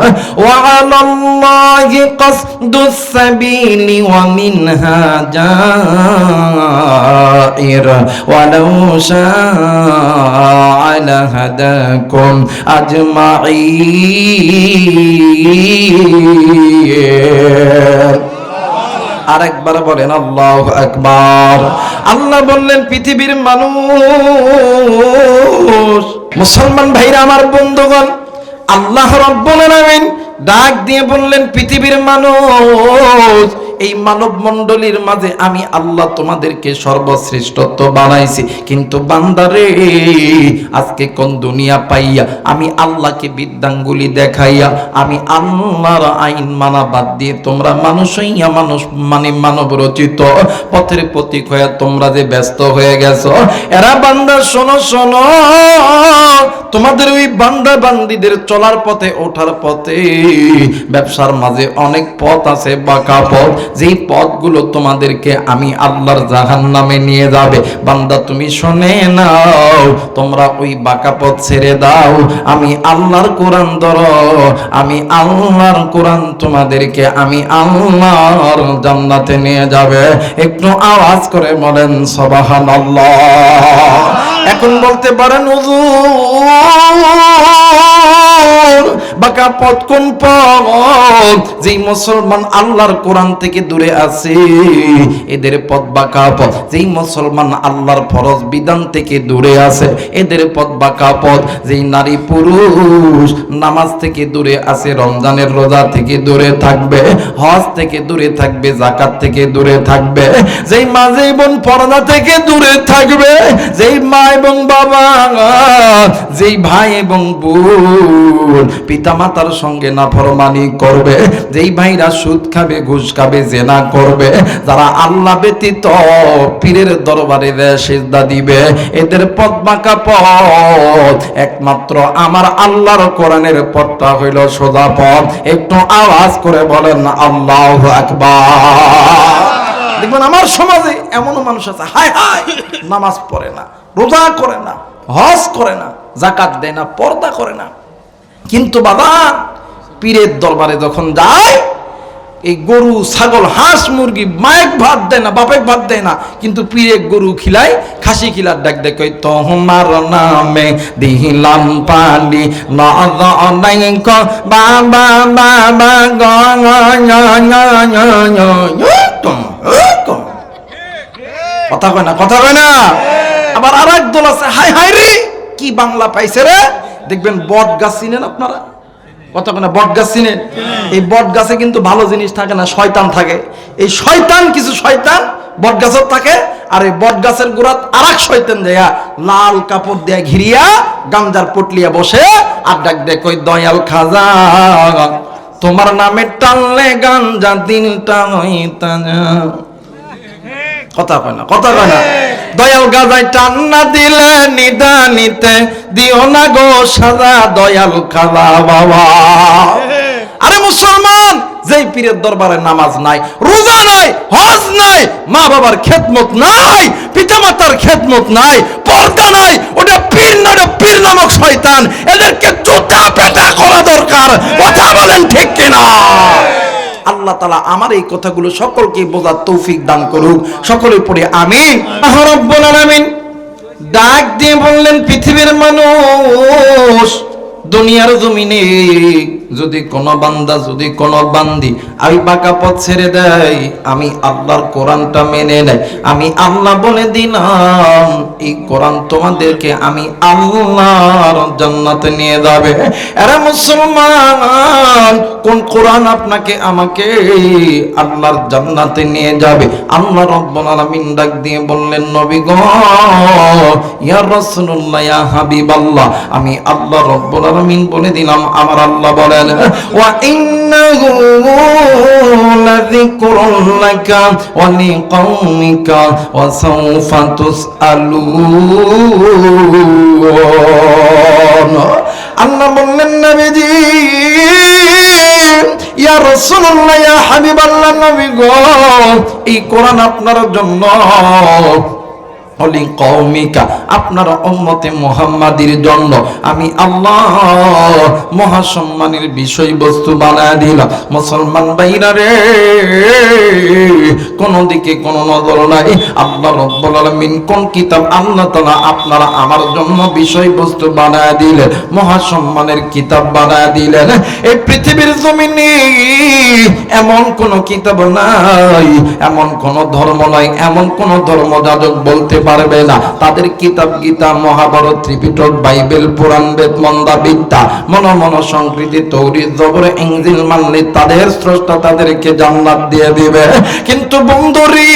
ওয়া আলাল্লাহি কাসদুস সাবিলি ওয়া মিনহা জাইর ওয়ালাউ শাআ লাহাদাকুম আজমাইন। আরেকবার বলেন আল্লাহু আকবার। আল্লাহ বললেন, পৃথিবীর মানুষ, মুসলমান ভাইরা আমার বন্ধুগণ, আল্লাহ রাব্বুল আলামিন ডাক দিয়ে বললেন, পৃথিবীর মানুষ, এই মানব মণ্ডলীর মাঝে আমি আল্লাহ তোমাদেরকে সর্বশ্রেষ্ঠত্ব বানাইছি। কিন্তু বান্দারে, আজকে কোন দুনিয়া পাইয়া আমি আল্লাহকে বিদ্যাঙ্গুলি দেখাইয়া আমি আল্লাহর আইন মানা বাদ দিয়ে তোমরা মানুষ হইয়া মানুষ মানে মানব রচিত পথের প্রতীক হইয়া তোমরা যে ব্যস্ত হয়ে গেছো। এরা বান্দা, শোনো শোনো, তোমাদের ওই বান্দা বান্দিদের চলার পথে, ওঠার পথে, ব্যবসার মাঝে অনেক পথ আছে, বাঁকা পথ, যেই পথগুলো তোমাদেরকে আমি আল্লাহর জাহান্নামে নিয়ে যাবে। বান্দা তুমি শুনে নাও, তোমরা ওই বাঁকা পথ ছেড়ে দাও, আমি আল্লাহর কোরআন ধরো, আমি আল্লাহর কোরআন তোমাদেরকে আমি আল্লাহর জান্নাতে নিয়ে যাবে। একটু আওয়াজ করে বলেন সুবহানাল্লাহ। এখন বলতে পারেন, হুজুর, বাঁকা পথ কোন পথ? যেই মুসলমান আল্লাহর কোরআন থেকে দূরে আছে এদের পথ বাঁকা পথ। যেই মুসলমান আল্লাহর ফরজ বিধান থেকে দূরে আছে এদের পথ বাঁকা পথ। যেই নারী পুরুষ নামাজ থেকে দূরে আছে, রমজানের রোজা থেকে দূরে থাকবে, হজ থেকে দূরে থাকবে, যাকাত থেকে দূরে থাকবে, যেই মা যেই বোন পর্দা থেকে দূরে থাকবে, যেই মা এবং বাবা, যেই ভাই এবং বোন পিতা মাতার সঙ্গে নাফরমানি করবে, যেই ভাইরা সুদ খাবে, ঘুষ খাবে, জেনা করবে, যারা আল্লাহ ব্যতীত পীরের দরবারে সিজদা দিবে, এদের পথ বাঁকা পথ। একমাত্র আমার আল্লাহর কোরআনের পথটা হইল সোজা পথ। একটু আওয়াজ করে বলেন আল্লাহু আকবার। দেখবেন আমার সমাজে এমনও মানুষ আছে, হায় হায়, নামাজ পড়ে না, রোজা করে না, হজ করে না, যাকাত দেয় না, পর্দা করে না, কিন্তু বাবা পীরের দরবারে যখন যায়, এই গরু ছাগল হাঁস মুরগি মায়ের ভাত দেয় না, বাপের ভাত দেয় না, কিন্তু পীরে গরু খিলায়, খাসি খিলার ডাক দেয়, কই তোমার নামে দিলাম পানি বাবা কথা কয় না, কথা কয় না। আবার আর এক দল আছে, হাই হাই রে, কি বাংলা পাইছে রে। দেখবেন বট গাছ চিনেন আপনারা? কতক্ষণ বট গাছ চিনেন? এই বট গাছে কিন্তু ভালো জিনিস থাকে না, শয়তান থাকে। এই শয়তান, কিছু শয়তান বট গাছের থাকে, আর এই বট গাছের গোড়াত আর এক শয়তান দেয়া লাল কাপড় দিয়ে ঘিরিয়া গামজার পটলিয়া বসে আর ডাক দেয়, কই দয়াল খাজা তোমার নামে টানলে গাঞ্জা দিনটা হইতা। কথা কয় না, কথা কয় না। দয়াল গাজায় টান্না দিলে নিদানিতে দিও না গো সাজা দয়াল খাজা বাবা। আরে মুসলমান, যেই পীরের দরবারে নামাজ নাই, রোজা নাই, হজ নাই, মা বাবার খেদমত নাই, পিতামাতার খেদমত নাই, পর্দা নাই, ওটা পীর না, ওটা পীর নামক শয়তান। এদেরকে জুতা পেটা করা দরকার। কথা বলেন ঠিক কিনা? আল্লাহ তাআলা আমার এই কথাগুলো সকলকে বোঝার তৌফিক দান করুক। সকলে পড়ে আমিন। রব্বুল আলামিন ডাক দিয়ে বললেন, পৃথিবীর মানুষ, দুনিয়ার জমিনে যদি কোনো বান্দা, যদি কোনো বান্দি আমি বাঁকা পথ ছেড়ে দেয়, আমি আল্লাহর কোরআনটা মেনে নেয়, আমি আল্লাহ বলে দিলাম এই কোরআন তোমাদেরকে আমি আল্লাহর জান্নাতে নিয়ে যাবে। আরে মুসলমান, কোন কোরআন আপনাকে আমাকে আল্লাহর জান্নাতে নিয়ে যাবে? আল্লাহ রাব্বুল আলামিন ডাক দিয়ে বললেন, নবী গো, ইয়া রাসূলুল্লাহ, ইয়া হাবিবাল্লাহ, আমি আল্লাহ রাব্বুল আলামিন বলে দিলাম, আমার আল্লাহ বলেন, ওয়া ইন্নাহু লাযিকরুন লাকা ওয়া লিকাওমিকা ওয়া সাওফা তুসআলুন। আল্লাহ বললেন, নবীজি, ইয়া রাসূলুল্লাহ, ইয়া হাবিবাল্লাহ, নবী গো, এই কোরআন আপনার জন্য, কওমিকা, আপনার উম্মতে মুহাম্মাদির জন্য আমি আল্লাহ মহাসম্মানের বিষয়বস্তু বানায় দিলাম। মুসলমান ভাইরা রে, কোন দিকে কোন নজর নাই। আল্লাহ রাব্বুল আলামিন কোন কিতাব আল্লাহ তাআলা আপনারা আমার জন্য বিষয়বস্তু বানায় দিলেন, মহাসম্মানের কিতাব বানায় দিলেন। এই পৃথিবীর জমিনে এমন কোন কিতাব নাই, এমন কোন ধর্ম নাই, এমন কোন ধর্মযাজক বলতে পারবে না তাদের কিতাব গীতা, মহাভারত, ত্রিপিটক, বাইবেল, পুরাণ, বেদ, মন্দা, বিদ্যা, মন সংস্কৃতি, তৌরাত, জবর, ইনজিল মানলে তাদের স্রষ্টা তাদেরকে জান্নাত দিয়ে দিবে। কিন্তু বন্ধুরি,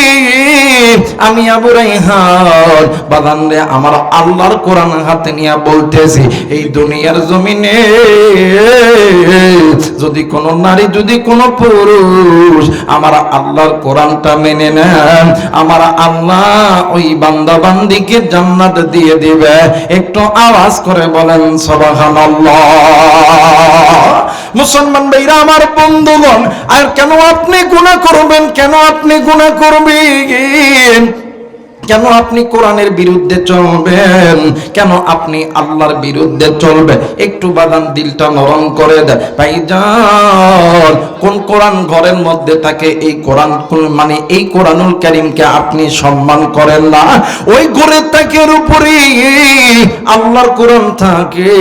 আমি আবু রায়হান বাদান রে, আমার আল্লাহর কোরআন হাতে নিয়ে বলতেছি, এই দুনিয়ার জমিনে যদি কোন নারী, যদি কোন পুরুষ আমার আল্লাহর কোরআনটা মেনে নেন, আমার আল্লাহ ওই বান্দা বান্দিকে জান্নাত দিয়ে দিবে। একটু আওয়াজ করে বলেন সুবহানাল্লাহ। মুসলমান ভাইরা, আমার বন্ধুগণ, আর কেন আপনি গুনাহ করবেন? কেন আপনি গুনাহ করবেন? কেন আপনি কোরআনের বিরুদ্ধে চলবেন? কেন আপনি আল্লাহর বিরুদ্ধে চলবেন? একটু বাদান দিলটা নরম করে দেয় ভাইজান। কোন কোরআন ঘরের মধ্যে থাকে, এই কোরআন মানে এই কোরআনুল কারীমকে আপনি সম্মান করেন না, ওই ঘরের তাকের উপরে আল্লাহর কোরআন থাকে।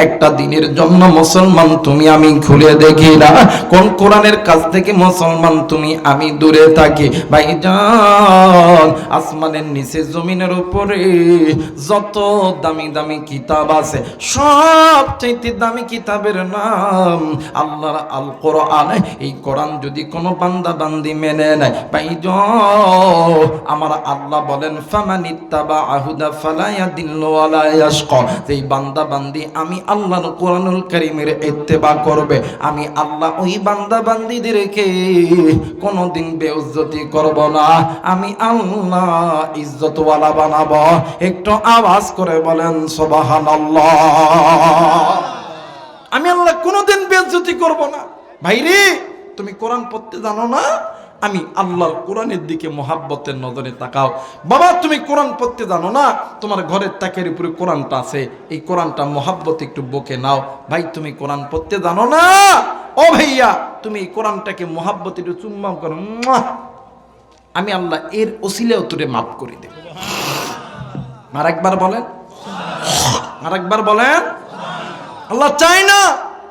একটা দিনের জন্য মুসলমান তুমি আমি খুলে দেখি না কোন কোরআনের কাছ থেকে মুসলমান তুমি আমি দূরে থাকি। ভাইজান, আসমানের নিচে জমিনের উপরে যত দামি দামি কিতাব আছে, সবচেয়ে দামি কিতাবের নাম আল্লাহর আল কোরআন। এই কোরআন যদি কোনো বান্দা বান্দি মেনে নেয়, ভাইজান, আমার আল্লাহ বলেন, ফামানিত্তাবা আহুদা ফালা ইয়াদিল্লু ওয়ালা ইয়াশকা। যেই বান্দা বান্দি আমি আল্লাহর কোরআনুল কারীমের ইত্তেবা করবে, আমি আল্লাহ ওই বান্দা বান্দিদেরকে কোনোদিন বেইজ্জতি করব না, আমি আল্লাহ ইজ্জতওয়ালা বানাবো। একটু আওয়াজ করে বলেন সুবহানাল্লাহ। আমি আল্লাহ কোনোদিন বেইজ্জতি করব না। ভাইরে, তুমি কোরআন পড়তে জানো না? আমি আল্লাহর কোরআনের দিকে মহাব্বতের নজরে তাকাও। বাবা, তুমি কোরআন পড়তে জানো না? তোমার ঘরের তাকের উপরে কোরআনটা আছে, এই কোরআনটা মহাব্বত একটু বকে নাও। ভাই, তুমি কোরআন পড়তে জানো না? ও ভাইয়া, তুমি এই কোরআনটাকে মহাব্বত একটু চুম্বন করো, আমি আল্লাহ এর ওসিলায় তোরে মাফ করে দেব। আরেকবার বলেন, আরেকবার বলেন। আল্লাহ চাই না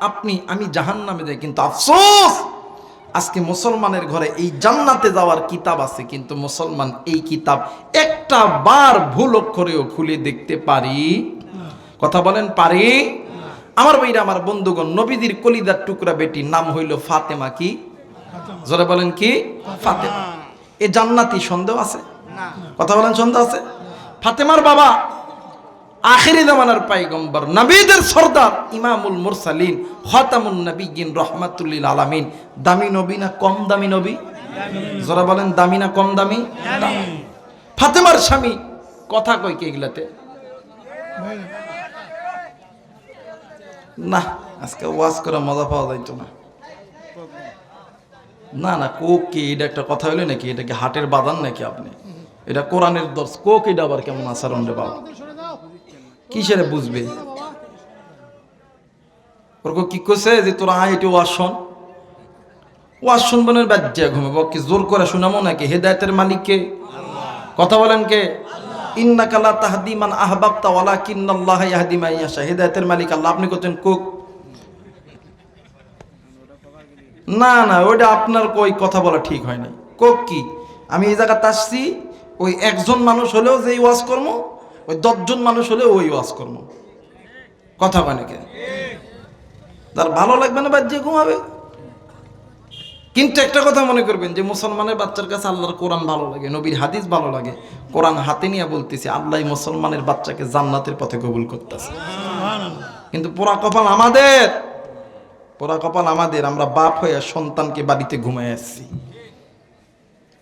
আপনি আমি জাহান্নামে যাই, কিন্তু আফসোস আজকে মুসলমানের ঘরে এই জান্নাতে যাওয়ার কিতাব আছে, কিন্তু মুসলমান এই কিতাব একটা বার ভুল অক্ষরেও খুলে দেখতে পারি? কথা বলেন, পারি? আমার ভাইরা, আমার বন্ধুগণ, নবীজির কলিজার টুকরা বেটি নাম হইল ফাতেমা। কি জোরে বলেন? কি ফাতেমা? এ জান্নাতি সন্দেহ আছে? কথা বলেন, সন্দেহ আছে? ফাতেমার বাবা আখিরি জামানার পয়গম্বর, নবীদের সরদার, ইমামুল মুরসালিন, খাতামুন নবিয়্যিন, রাহমাতুল লিল আলামিন। দামি নবী না কম দামি নবী? যারা বলেন দামি না কম দামি? ফাতেমার স্বামী কথা কয় কি এগুলাতে? না, আজকে ওয়াজ করে মজা পাওয়া যাইতো না। না না, কোক কি এটা একটা কথা হইলো নাকি? এটা কি হাটের বাদান নাকি? আপনি এটা কোরআনের দর্শ। কোক এটা আবার কেমন আচরণ রে বাবা? কিসের বুঝবে? ওরকম কি করছে যে তোরা আয় এটি ওয়াজ শোন, ওয়াজ শুনবেন বাজ্যা ঘুমাবো কি জোর করে শুনামো নাকি? হেদায়েতের মালিক কে? কথা বলেন কে? ইন্নাকা লা তাহদি মান আহবাবতা ওয়ালাকিন্নাল্লাহা ইয়াহদি মান ইয়াশা। হেদায়েতের মালিক আল্লাহ। আপনি করছেন কোক? না না, ওইটা আপনার কই কথা বলা ঠিক হয় নাই। কোক কি? আমি এই জায়গাতে আসছি, ওই একজন মানুষ হলেও যে ওয়াজ করবো, ওই 10 জন মানুষ হলেও ওই ওয়াজ করবো। কথা কয় নাকি? তার ভালো লাগবে না বাজ্যে ঘুমাবে। কিন্তু একটা কথা মনে করবেন যে মুসলমানের বাচ্চার কাছে আল্লাহর কোরআন ভালো লাগে, নবীর হাদিস ভালো লাগে। কোরআন হাতে নিয়ে বলতেছি আল্লাহ মুসলমানের বাচ্চাকে জান্নাতের পথে কবুল করতেছে। কিন্তু পোড়া কপাল আমাদের, পোড়া কপাল আমাদের। আমরা বাপ হয়ে সন্তানকে বাড়িতে ঘুমায় আসছি।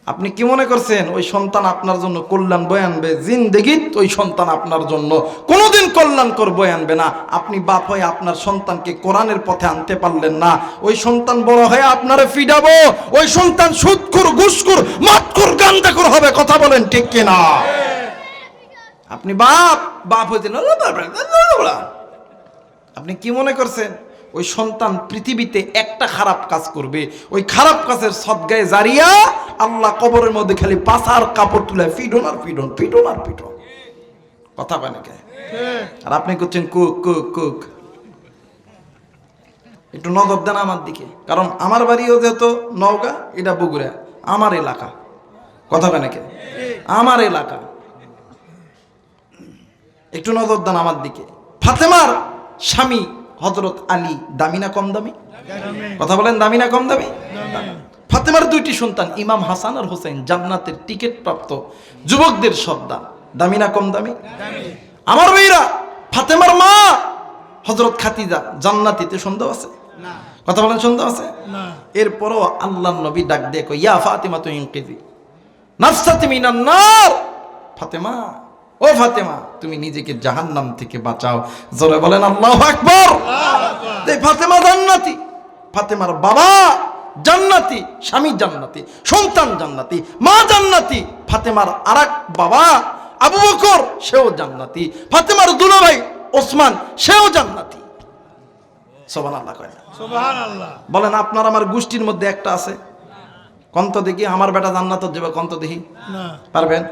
আপনি কি মনে করছেন ওই সন্তান আপনার জন্য কল্যাণ বয়ে আনবে? জিন্দেগিত ওই সন্তান আপনার জন্য কোনোদিন কল্যাণকর বয়ে আনবে না। আপনি বাপ হয়ে আপনার সন্তানকে কোরআনের পথে আনতে পারলেন না, ওই সন্তান বড় হয়ে আপনারে ফিডাবো। ওই সন্তান সুদখোর, ঘুষখোর, মদখোর, গাঁজাখোর হবে। কথা বলেন ঠিক কিনা? আপনি বাপ হয়েছেন, আপনি কি মনে করছেন ওই সন্তান পৃথিবীতে একটা খারাপ কাজ করবে, ওই খারাপ কাজের সদগায়ে জারিয়া আল্লাহ কবরের মধ্যে খালি পাছার কাপড় তুলে ফিডন আর ফিডন, ফিডন আর ফিডন। কথা কয় নাকি? আর আপনি করছেন কুক কুক কুক। একটু নজর দেন আমার দিকে, কারণ আমার বাড়িও যেহেতু নওগাঁ, এটা বগুড়া, আমার এলাকা। কথা কয় নাকি? আমার এলাকা। একটু নজর দেন আমার দিকে। ফাতেমার স্বামী হযরত আলী দামি না কম দামি? কথা বলেন, দামি না কম দামি? ফাতেমার 2টি সন্তান ইমাম হাসান আর হোসেন, জান্নাতের টিকিট প্রাপ্ত যুবকদের সর্দার। দামি না কম দামি? আমার ভাইরা, ফাতেমার মা হযরত খাদিজা জান্নাতীতে, সন্দেহ আছে? কথা বলেন, সন্দেহ আছে? এরপরও আল্লাহর নবী ডাক দিয়ে কই, ইয়া ফাতিমা তু ইনকিজি নাফসাতি মিনান নার। ফাতেমা, ও ফাতেমা, তুমি নিজেকে জাহান্নাম থেকে বাঁচাও। জোরে বলেন আল্লাহু আকবার। এই ফাতেমা জান্নাতি, ফাতেমার বাবা জান্নাতি, স্বামী জান্নাতি, সন্তান জান্নাতি, মা জান্নাতি। ফাতেমার আরেক বাবা আবু বকর, সেও জান্নাতি। ফাতেমার দুলাভাই ওসমান, সেও জান্নাতি। সুবহানাল্লাহ কয় না? সুবহানাল্লাহ। বলেন আপনার আমার গোষ্ঠীর মধ্যে একটা আছে? কন্ত দেখি আমার বেটা জান্নাতে যাবে, কন্ত দেখি? না। পারবেন?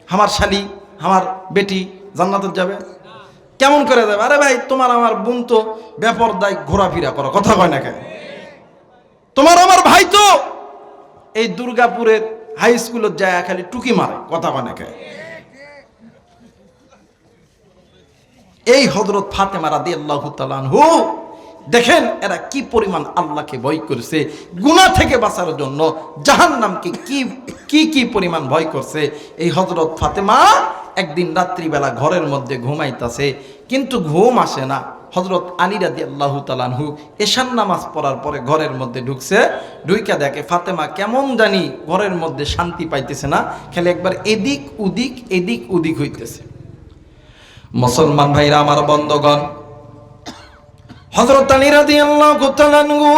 আমার শালি, আমার বেটি জান্নাতে যাবে? কেমন করে যাবে? আরে ভাই, তোমার আমার বোন তো বেপরদায় ঘোরাফেরা করো। কথা কয় না কেন? তোমার আমার ভাই তো এই দুর্গাপুরের হাই স্কুলে যায় খালি টুকি মারে। কথা কয় না কেন? এই হযরত ফাতেমা রাদিয়াল্লাহু তাআলা আনহু, দেখেন এরা কি পরিমাণ আল্লাহকে ভয় করেছে, গুনাহ থেকে বাঁচার জন্য জাহান্নামকে কি পরিমাণ ভয় করছে। এই হযরত ফাতেমা একদিন রাত্রিবেলা ঘরের মধ্যে ঘুমাইতেছে, কিন্তু ঘুম আসে না। হযরত আলী রাদিয়াল্লাহু তাআলা আনহু এশার নামাজ পড়ার পরে ঘরের মধ্যে ঢুকছে, ঢুইকা দেখে ফাতেমা কেমন জানি ঘরের মধ্যে শান্তি পাইতেছে না, খালি একবার এদিক উদিক এদিক উদিক হইতেছে। মুসলমান ভাইরা আমার, বন্ধগণ, হযরত আলী রাদিয়াল্লাহু তাআলা আনহু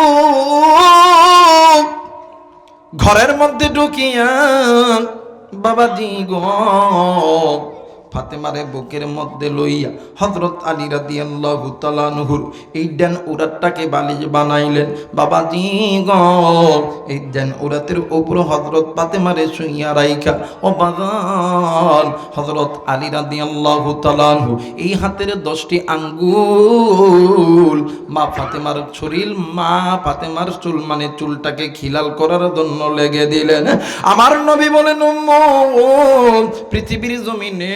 ঘরের মধ্যে ঢুকিয়া, বাবাজি গো, ফাতেমারে বুকের মধ্যে লইয়া হযরত আলী রাদিয়াল্লাহু তাআলা আনহুর এই ডান উরাতটাকে বালিশ বানাইলেন। বাবাজি গো, এই ডান উরাতের উপর হযরত ফাতেমারে শুইয়া রাইখা, ও বাগান, হযরত আলী রাদিয়াল্লাহু তাআলা আনহু এই হাতের 10টি আঙ্গুল মা ফাতেমার শরীর, মা ফাতেমার চুল, মানে চুলটাকে খিলাল করার জন্য লেগে দিলেন। আমার নবী বলেন, উম্মত, পৃথিবীর জমিনে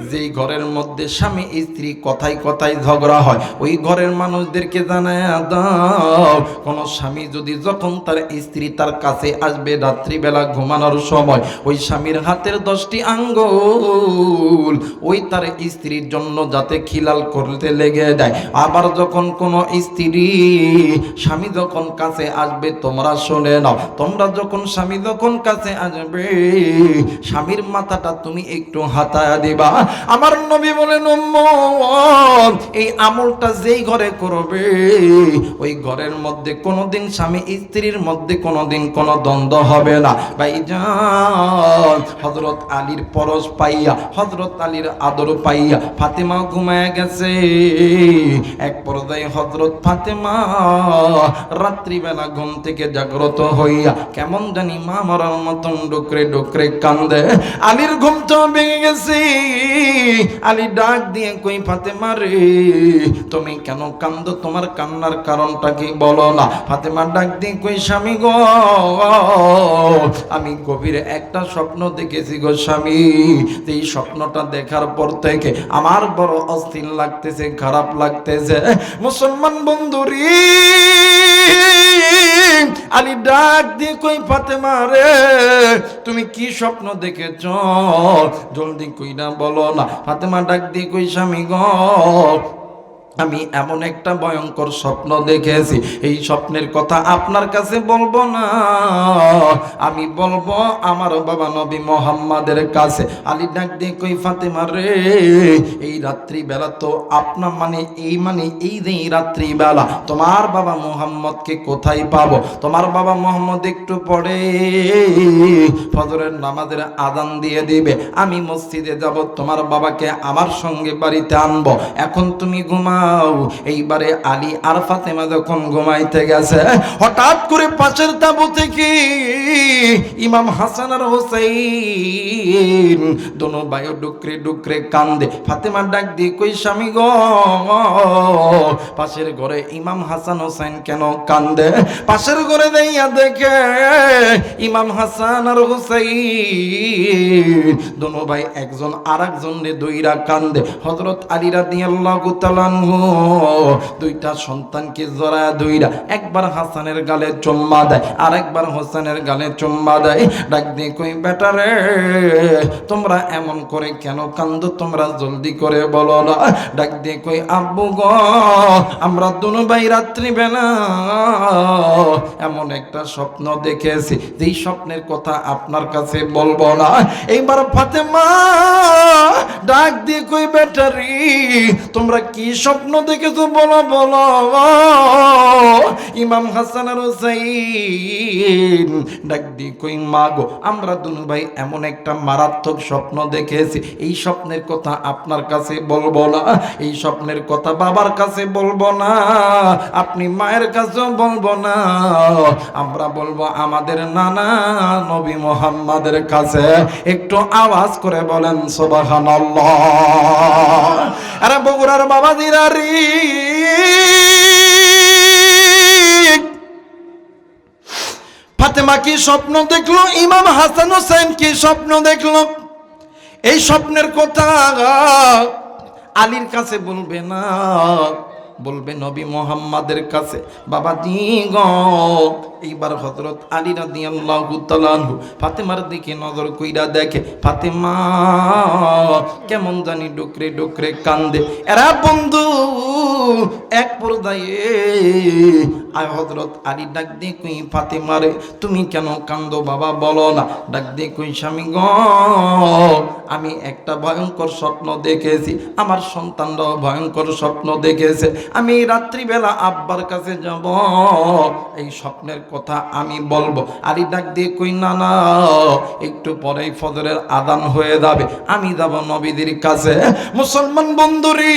যেই ঘরের মধ্যে স্বামী স্ত্রী কথায় কথায় ঝগড়া হয়, ওই ঘরের মানুষদেরকে জানায় দাও, কোন স্বামী যদি যখন তার স্ত্রী তার কাছে আসবে রাত্রিবেলা ঘুমানোর সময়, ওই স্বামীর হাতের 10টি আঙ্গুল ওই তার স্ত্রীর জন্য যাতে খিলাল করতে লেগে যায়। আবার যখন কোন স্ত্রী স্বামী যখন কাছে আসবে, তোমরা শুনে নাও, তোমরা যখন স্বামী যখন কাছে আসবে, স্বামীর মাথাটা তুমি একটু হাতায়া দিবা। আমার নবী বলেন উম্মত, এই আমলটা যেই ঘরে করবে, ওই ঘরের মধ্যে কোনোদিন স্বামী স্ত্রীর মধ্যে কোনোদিন কোনো দ্বন্দ্ব হবে না। ভাইজান, হযরত আলীর পরশ পাইয়া, হযরত আলীর আদর পাইয়া ফাতেমা ঘুমায় গেছে। এক পর্যায়ে হযরত ফাতেমা রাত্রিবেলা ঘুম থেকে জাগ্রত হইয়া কেমন জানি মা মরার মতন ডুকরে ডুকরে কান্দে। আলীর ঘুমটা ভেঙে গেছে। আলী ডাক দিয়ে কই, ফাতেমা রে, তুমি কেন কান্দো? তোমার কান্নার কারণটা কি বলো না? ফাতেমা ডাক দিয়ে কই, স্বামী গো, আমি গভীর একটা স্বপ্ন দেখেছি গো স্বামী। এই স্বপ্নটা দেখার পর থেকে আমার বড় অস্থির লাগতেছে, খারাপ লাগতেছে। মুসলমান বন্ধুরি, আলী ডাক দিয়ে কই, ফাতেমা রে, তুমি কি স্বপ্ন দেখেছ? জলদি কইরা বলো না। ফাতেমা ডাক দিয়ে কই, স্বামী গো, আমি এমন একটা ভয়ঙ্কর স্বপ্ন দেখেছি, এই স্বপ্নের কথা আপনার কাছে বলবো না, আমি বলবো আমার বাবা নবী মোহাম্মদের কাছে। আলী ডাক দিয়ে কই, ফাতেমা রে, এই রাত্রিবেলা তো আপনার এই যে রাত্রিবেলা তোমার বাবা মোহাম্মদকে কোথায় পাবো? তোমার বাবা মোহাম্মদ একটু পরে ফজরের নামাজের আযান দিয়ে দিবে, আমি মসজিদে যাব, তোমার বাবাকে আমার সঙ্গে বাড়িতে আনবো, এখন তুমি ঘুমাও। এইবারে আলী আর ফাতেমা যখন ঘুমাইতে গেছে, হঠাৎ করে পাশের তাঁবু থেকে ইমাম হাসান আর হুসাইন দোনো ভাই ডুকরে ডুকরে কান্দে। ফাতেমা ডাক দিয়ে কই, স্বামী গো, পাশের ঘরে ইমাম হাসান হুসাইন কেন কান্দে? পাশের ঘরে দেইয়া দেখে ইমাম হাসান আর হুসাইন দোনো ভাই একজন আর একজনের দইরা কান্দে। হযরত আলী রাদিয়াল্লাহু তাআলা আনহু দুইটা সন্তানকে জড়ায়া ধইরা একবার হাসানের গালে চুম্মা দেয়, আর একবার হোসেনের গালে চুম্মা দেয়। ডাক দিয়ে কই, বেটা রে, তোমরা এমন করে কেন কান্দো? তোমরা জলদি করে বলো না। ডাক দিয়ে কই, আব্বু গো, আমরা দুনো ভাই রাত্রিবেলা এমন একটা স্বপ্ন দেখেছি, যেই স্বপ্নের কথা আপনার কাছে বলবো না। এইবার ফাতেমা ডাক দিয়ে কই, বেটা রে, তোমরা কি স্বপ্ন দেখেছো বলো বলো। ইমাম হাসান আর হুসাইন ডাক দিয়ে কই, মা গো, আমরা দুনো ভাই এমন একটা মারাত্মক স্বপ্ন দেখেছি, এই স্বপ্নের কথা আপনার কাছে বলবো না, এই স্বপ্নের কথা বাবার কাছে বলবো না, আপনি মায়ের কাছেও বলবো না, আমরা বলবো আমাদের নানা নবী মুহাম্মাদের কাছে। একটু আওয়াজ করে বলেন সুবহানাল্লাহ। আরে বগুড়ার বাবা দিরারি, ফাতেমা কি স্বপ্ন দেখলো? ইমাম হাসান হোসেন কি স্বপ্ন দেখলো? এই স্বপ্নের কথা আলীর কাছে বলবে না, বলবে নবী মুহাম্মাদের কাছে। বাবা জি গো, এইবার হযরত আলী রাদিয়াল্লাহু তাআলা আনহু ফাতেমার দিকে নজর কইরা দেখে, ফাতেমা কেমন জানি ডুকরে ডুকরে কান্দে। এরা বন্ধু এক পর্যায়ে হযরত আলী ডাক দিয়ে কই, ফাতেমা রে, তুমি কেন কান্দো বাবা, বলো না। ডাক দিয়ে কই, স্বামী গো, আমি একটা ভয়ঙ্কর স্বপ্ন দেখেছি, আমার সন্তানরাও ভয়ঙ্কর স্বপ্ন দেখেছে, আমি রাত্রিবেলা আব্বার কাছে যাব, এই স্বপ্নের কথা আমি বলবো। আলী ডাক দিয়ে কই, না না, একটু পরেই ফজরের আযান হয়ে যাবে, আমি যাব নবীদের কাছে। মুসলমান বন্ধুরি,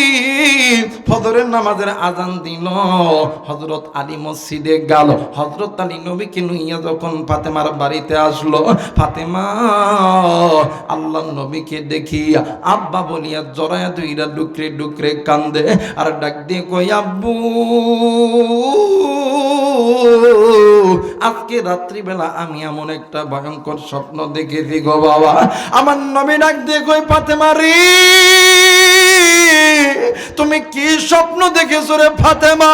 ফজরের নামাজের আজান দিল, হযরত আলী মসজিদে গেল। হযরত আলী নবীকে নিয়ে যখন ফাতেমার বাড়িতে আসলো, ফাতেমা আল্লাহর নবীকে দেখিয়া আব্বা বলিয়া জড়ায়া দুইরা ডুকরে ডুকরে কান্দে আর ডাক দিয়ে কই, আব্বু আজকে রাত্রিবেলা আমি এমন একটা ভয়ঙ্কর স্বপ্ন দেখেছি গো বাবা। আমার নবী ডাক দিয়ে কই, ফাতেমা রে তুমি কি স্বপ্ন দেখেছো রে ফাতেমা?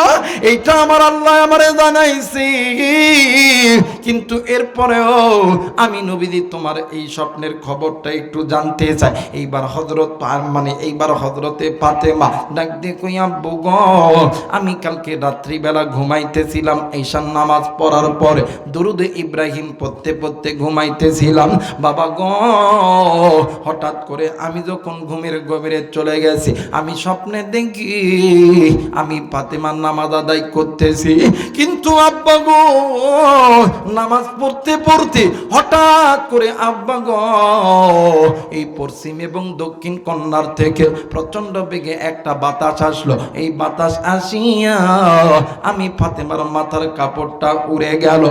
এইটা আমার আল্লাহ আমারে জানাইছি, কিন্তু এরপরেও আমি নবীজি তোমার এই স্বপ্নের খবরটা একটু জানতে চাই। এইবার হযরতে ফাতেমা ডাক দিয়ে কই, আব্বু গো আমি কালকে রাত্রিবেলা ঘুমাইতেছিলাম, ঈশার নামাজ পড়ার পরে দুরুদে ইব্রাহিম পড়তে পড়তে ঘুমাইতেছিলাম বাবা গো। হঠাৎ করে আমি যখন ঘুমের গভীরে চলে গেছি, আমি স্বপ্নে দেখি আমি ফাতেমার নামাজ আদায় করতেছি, কিন্তু আব্বা গো নামাজ পড়তে পড়তে হঠাৎ করে আব্বা গো এই পশ্চিম এবং দক্ষিণ কর্নার থেকে প্রচন্ড বেগে একটা বাতাস আসলো। এই বাতাস আসিয়া আমি ফাতেমার মাথার কাপড়টা উড়ে গেল।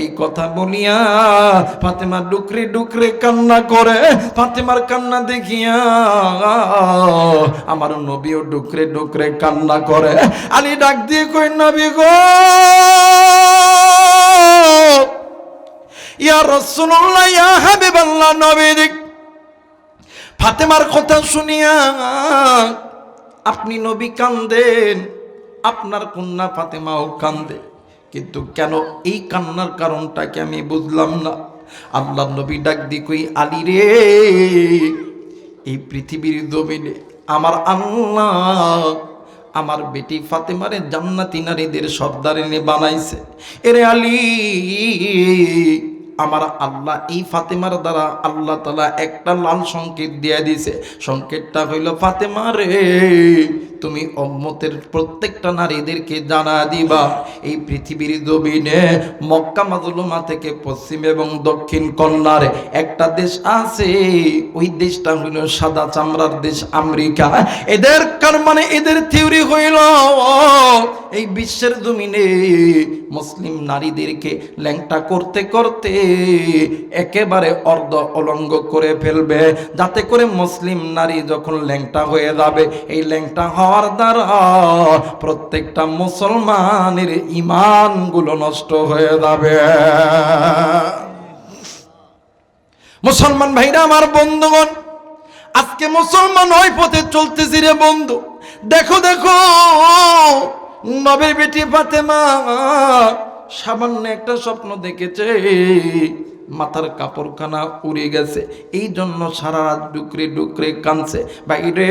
এই কথা বলিয়া ফাতেমা ডুকরে ডুকরে কান্না করে। ফাতেমার কান্না দেখিয়া আমার নবীও ডুকরে ডুকরে কান্না করে। আলী ডাক দিয়ে কই, নবী গো ইয়া রাসূলুল্লাহ ইয়া হাবিবাল্লাহ, নবী ফাতেমার কথা শুনিয়া আপনি নবী কান্দেন, আপনার কন্যা ফাতেমাও কান্দে, কিন্তু কেন এই কান্নার কারণটাকে আমি বুঝলাম না। আল্লাহ নবী ডাক দি কই, আলী রে এই পৃথিবীর জমিনে আমার আল্লাহ আমার বেটি ফাতেমারে জান্নাতি নারীদের সর্দারিনী বানাইছে। এরে আলী আমার আল্লাহ এই ফাতেমার দ্বারা আল্লাহ তাআলা একটা লাল সংকেত দিয়ে দিয়েছে। সংকেতটা হইল, ফাতেমা রে তুমি উম্মতের প্রত্যেকটা নারীদেরকে জানা দিবা এই পৃথিবীর জমিনে মক্কা মাজলুমা থেকে পশ্চিম এবং দক্ষিণ কর্নারে একটা দেশ আছে, ওই দেশটা হইল সাদা চামড়ার দেশ আমেরিকা। এদের কার মানে এদের থিওরি হইল এই বিশ্বের জমিনে মুসলিম নারীদেরকে ল্যাংটা করতে করতে একেবারে অর্ধ অলঙ্গ করে ফেলবে, যাতে করে মুসলিম নারী যখন ল্যাংটা হয়ে যাবে, এই ল্যাংটা হওয়ার দ্বারা প্রত্যেকটা মুসলমানের ঈমানগুলো নষ্ট হয়ে যাবে। মুসলমান ভাইরা আমার বন্ধুগণ, আজকে মুসলমান ওই পথে চলতেছি রে বন্ধু। দেখো দেখো নবীর বেটি ফাতেমা সামান্য একটা স্বপ্ন দেখেছে, মাথার কাপড়খানা উড়ে গেছে, এই জন্য সারা রাত ডুকরে ডুকরে কাঁদছে। বাইরে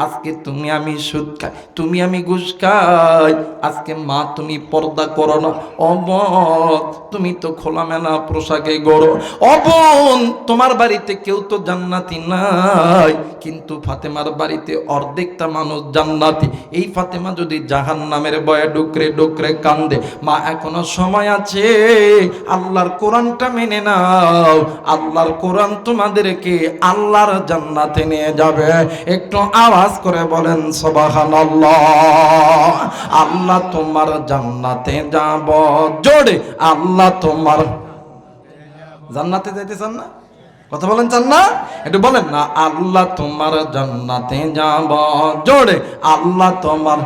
আজকে তুমি আমি সুদ খাই, তুমি আমি ঘুষ খাই, আজকে মা তুমি পর্দা করো না, অবন তুমি তো খোলামেলা পোশাকে গড়ো, অবন তোমার বাড়িতে কেউ তো জান্নাতি নাই, কিন্তু ফাতেমার বাড়িতে অর্ধেকটা মানুষ জান্নাতি। এই ফাতেমা যদি জাহান্নামের ভয়ে ডুকরে ডুকরে কান্দে, মা এখনো সময় আছে, আল্লাহর কোরআনটা মেনে নাও, আল্লাহর কোরআন তোমাদেরকে আল্লাহর জান্নাতে নিয়ে যাবে। একটু আওয়াজ করে বলেন সুবহানাল্লাহ। আল্লাহ তোমার জান্নাতে যাব, জোরে আল্লাহ তোমার জান্নাতে যাইতে চান না? কথা বলেন চান না? একটু বলেন না, আল্লাহ তোমার জান্নাতে যাব, জোরে আল্লাহ তোমার,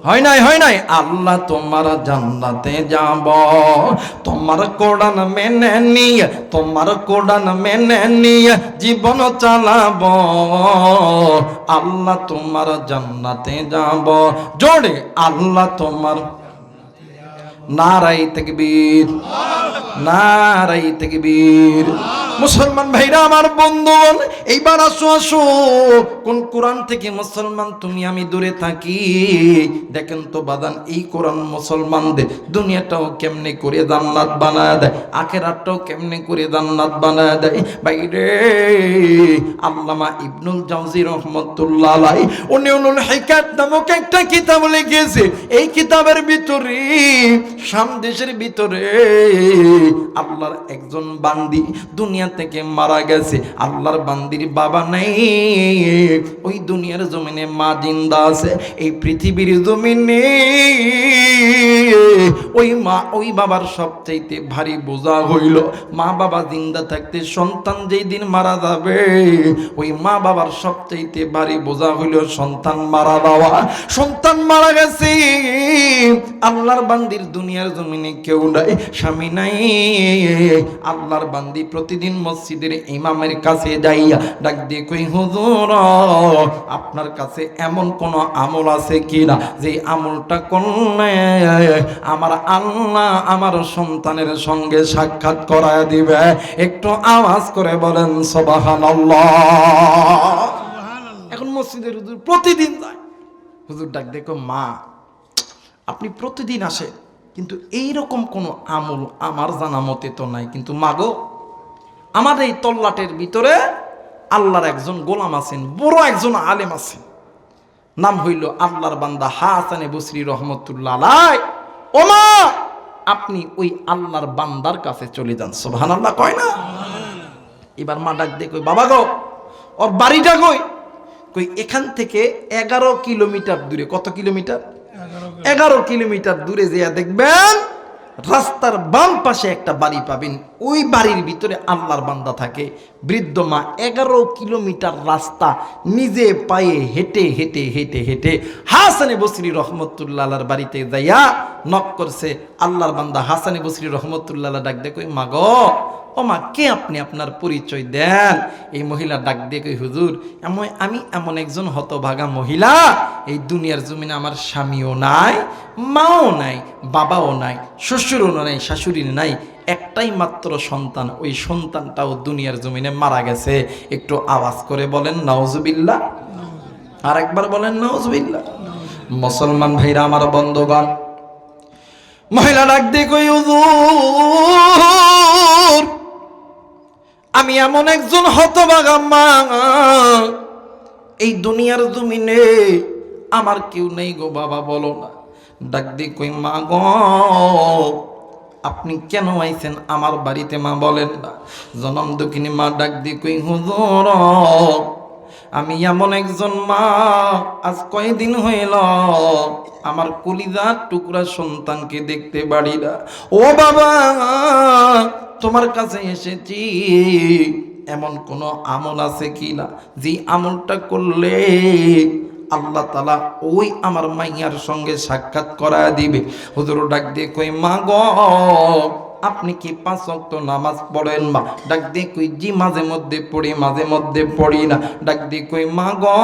হয় নাই আল্লাহ তোমার জান্নাতে যাব, তোমার কোরআন মেনে নিয়ে, তোমার কোরআন মেনে নিয়ে জীবন চালাব, আল্লাহ তোমার জান্নাতে যাব, জোরে আল্লাহ তোমার, নারাই তাকবীর, নারাই তাকবীর। মুসলমান ভাইরা আমার বন্ধুগণ, এইবার আসো আসো কোন কোরআন থেকে মুসলমান তুমি আমি দূরে থাকি। দেখেন তো বাদান, এই কোরআন মুসলমানদের দুনিয়াটাও কেমনে করে জান্নাত বানায় দেয়, আখিরাতটাও কেমনে করে জান্নাত বানায় দেয়। বাইরে আল্লামা ইবনুল জাওজি রহমাতুল্লাহ আলাইহি উনি উলুল হিকায়াত নামক একটা কিতাব লিখেছে। এই কিতাবের ভিতরে শাম দেশের ভিতরে আল্লাহর একজন বান্দি দুনিয়া থেকে মারা গেছে, আল্লাহর বান্দির বাবা নাই, ওই দুনিয়ার জমিনে মা জিন্দা আছে। এই পৃথিবীর জমিনে ওই মা ওই বাবার সবচাইতে ভারী বোঝা হইল মা বাবা জিন্দা থাকতে সন্তান যেই দিন মারা যাবে, ওই মা বাবার সবচাইতে ভারী বোঝা হইল সন্তান মারা যাওয়া। সন্তান মারা গেছে, আল্লাহর বান্দির দুনিয়ার জমিনে কেউ নাই, স্বামী নাই। আল্লাহর বান্দি প্রতিদিন মসজিদের ইমামের কাছে যাইয়া ডাক দিয়ে কই, হুজুর আপনার কাছে এমন কোন আমল আছে কিনা যে আমলটা করলে আমার আল্লাহ আমার সন্তানের সঙ্গে সাক্ষাৎ করায় দিবে? একটু আওয়াজ করে বলেন সুবহানাল্লাহ। এখন মসজিদের হুজুর প্রতিদিন যায়, হুজুর ডাক দেখো, মা আপনি প্রতিদিন আসেন কিন্তু এইরকম কোনো আমল আমার জানা মতে তো নাই, কিন্তু মাগো আমার এই তল্লাটের ভিতরে আল্লাহর একজন গোলাম আছেন, বড় একজন আলেম আছেন, নাম হইল আল্লাহর বান্দা হাসান বসরি রহমতুল্লাহ আলাইহি। ও মা আপনি ওই আল্লাহর বান্দার কাছে চলে যান। সুবহানাল্লাহ কয় না? এবার মা ডাক দিয়ে কই, বাবা গো ওর বাড়িটা কই? কই এখান থেকে 11 কিলোমিটার দূরে। কত কিলোমিটার? 11 কিলোমিটার দূরে যেয়া দেখবেন রাস্তার বাম পাশে একটা বাড়ি পাবেন, ওই বাড়ির ভিতরে আল্লাহর বান্দা থাকে। বৃদ্ধ মা 11 কিলোমিটার রাস্তা নিজে পায়ে হেঁটে হেঁটে হেঁটে হেঁটে হাসান বসরি রহমতুল্লাহ আলাইহির বাড়িতে যাইয়া নক করছে। আল্লাহর বান্দা হাসান বসরি রহমতুল্লাহ আলাইহি ডাক দিয়ে কই, মা গো ও মা কে আপনি, আপনার পরিচয় দেন। এই মহিলা ডাক দিয়ে কই, হুজুর আমি এমন একজন হতভাগা মহিলা, এই দুনিয়ার জমিনে আমার স্বামীও নাই, মাও নাই, বাবাও নাই, শ্বশুরও নাই, শাশুড়ি নাই, একটাই মাত্র সন্তান, ওই সন্তানটাও দুনিয়ার জমিনে মারা গেছে। একটু আওয়াজ করে বলেন নাউজুবিল্লাহ। আর একবার বলেন নাউজুবিল্লাহ। মুসলমান ভাইরা আমার বন্ধুগণ, মহিলা ডাক দিয়ে কই, হুজুর আমি এমন একজন হতভাগা মা, এই দুনিয়ার জমিনে আমার কেউ নেই গো বাবা, বলো না। ডাক দিয়ে কই, মা গো আপনি কেন আইছেন আমার বাড়িতে? মা বলেন না। জনম দুঃখিনী মা ডাক দিয়ে কই, হুজুর আমি এমন একজন মা, আজ কয়দিন হইল আমার কলিজার টুকরা সন্তানকে দেখতে পারি না। ও বাবা তোমার কাছে এসেছি, এমন কোন আমল আছে কিনা যে আমলটা করলে আল্লাহ তাআলা ওই আমার মাইয়ার সঙ্গে সাক্ষাৎ করায় দিবে? হুজুর ডাক দিয়ে কই, মা গো আপনি কি 5 ওয়াক্ত নামাজ পড়েন? মা ডাক দিয়ে কই, জি মাঝে মধ্যে পড়ি, মাঝে মধ্যে পড়ি না। ডাক দিয়ে কই, মা গো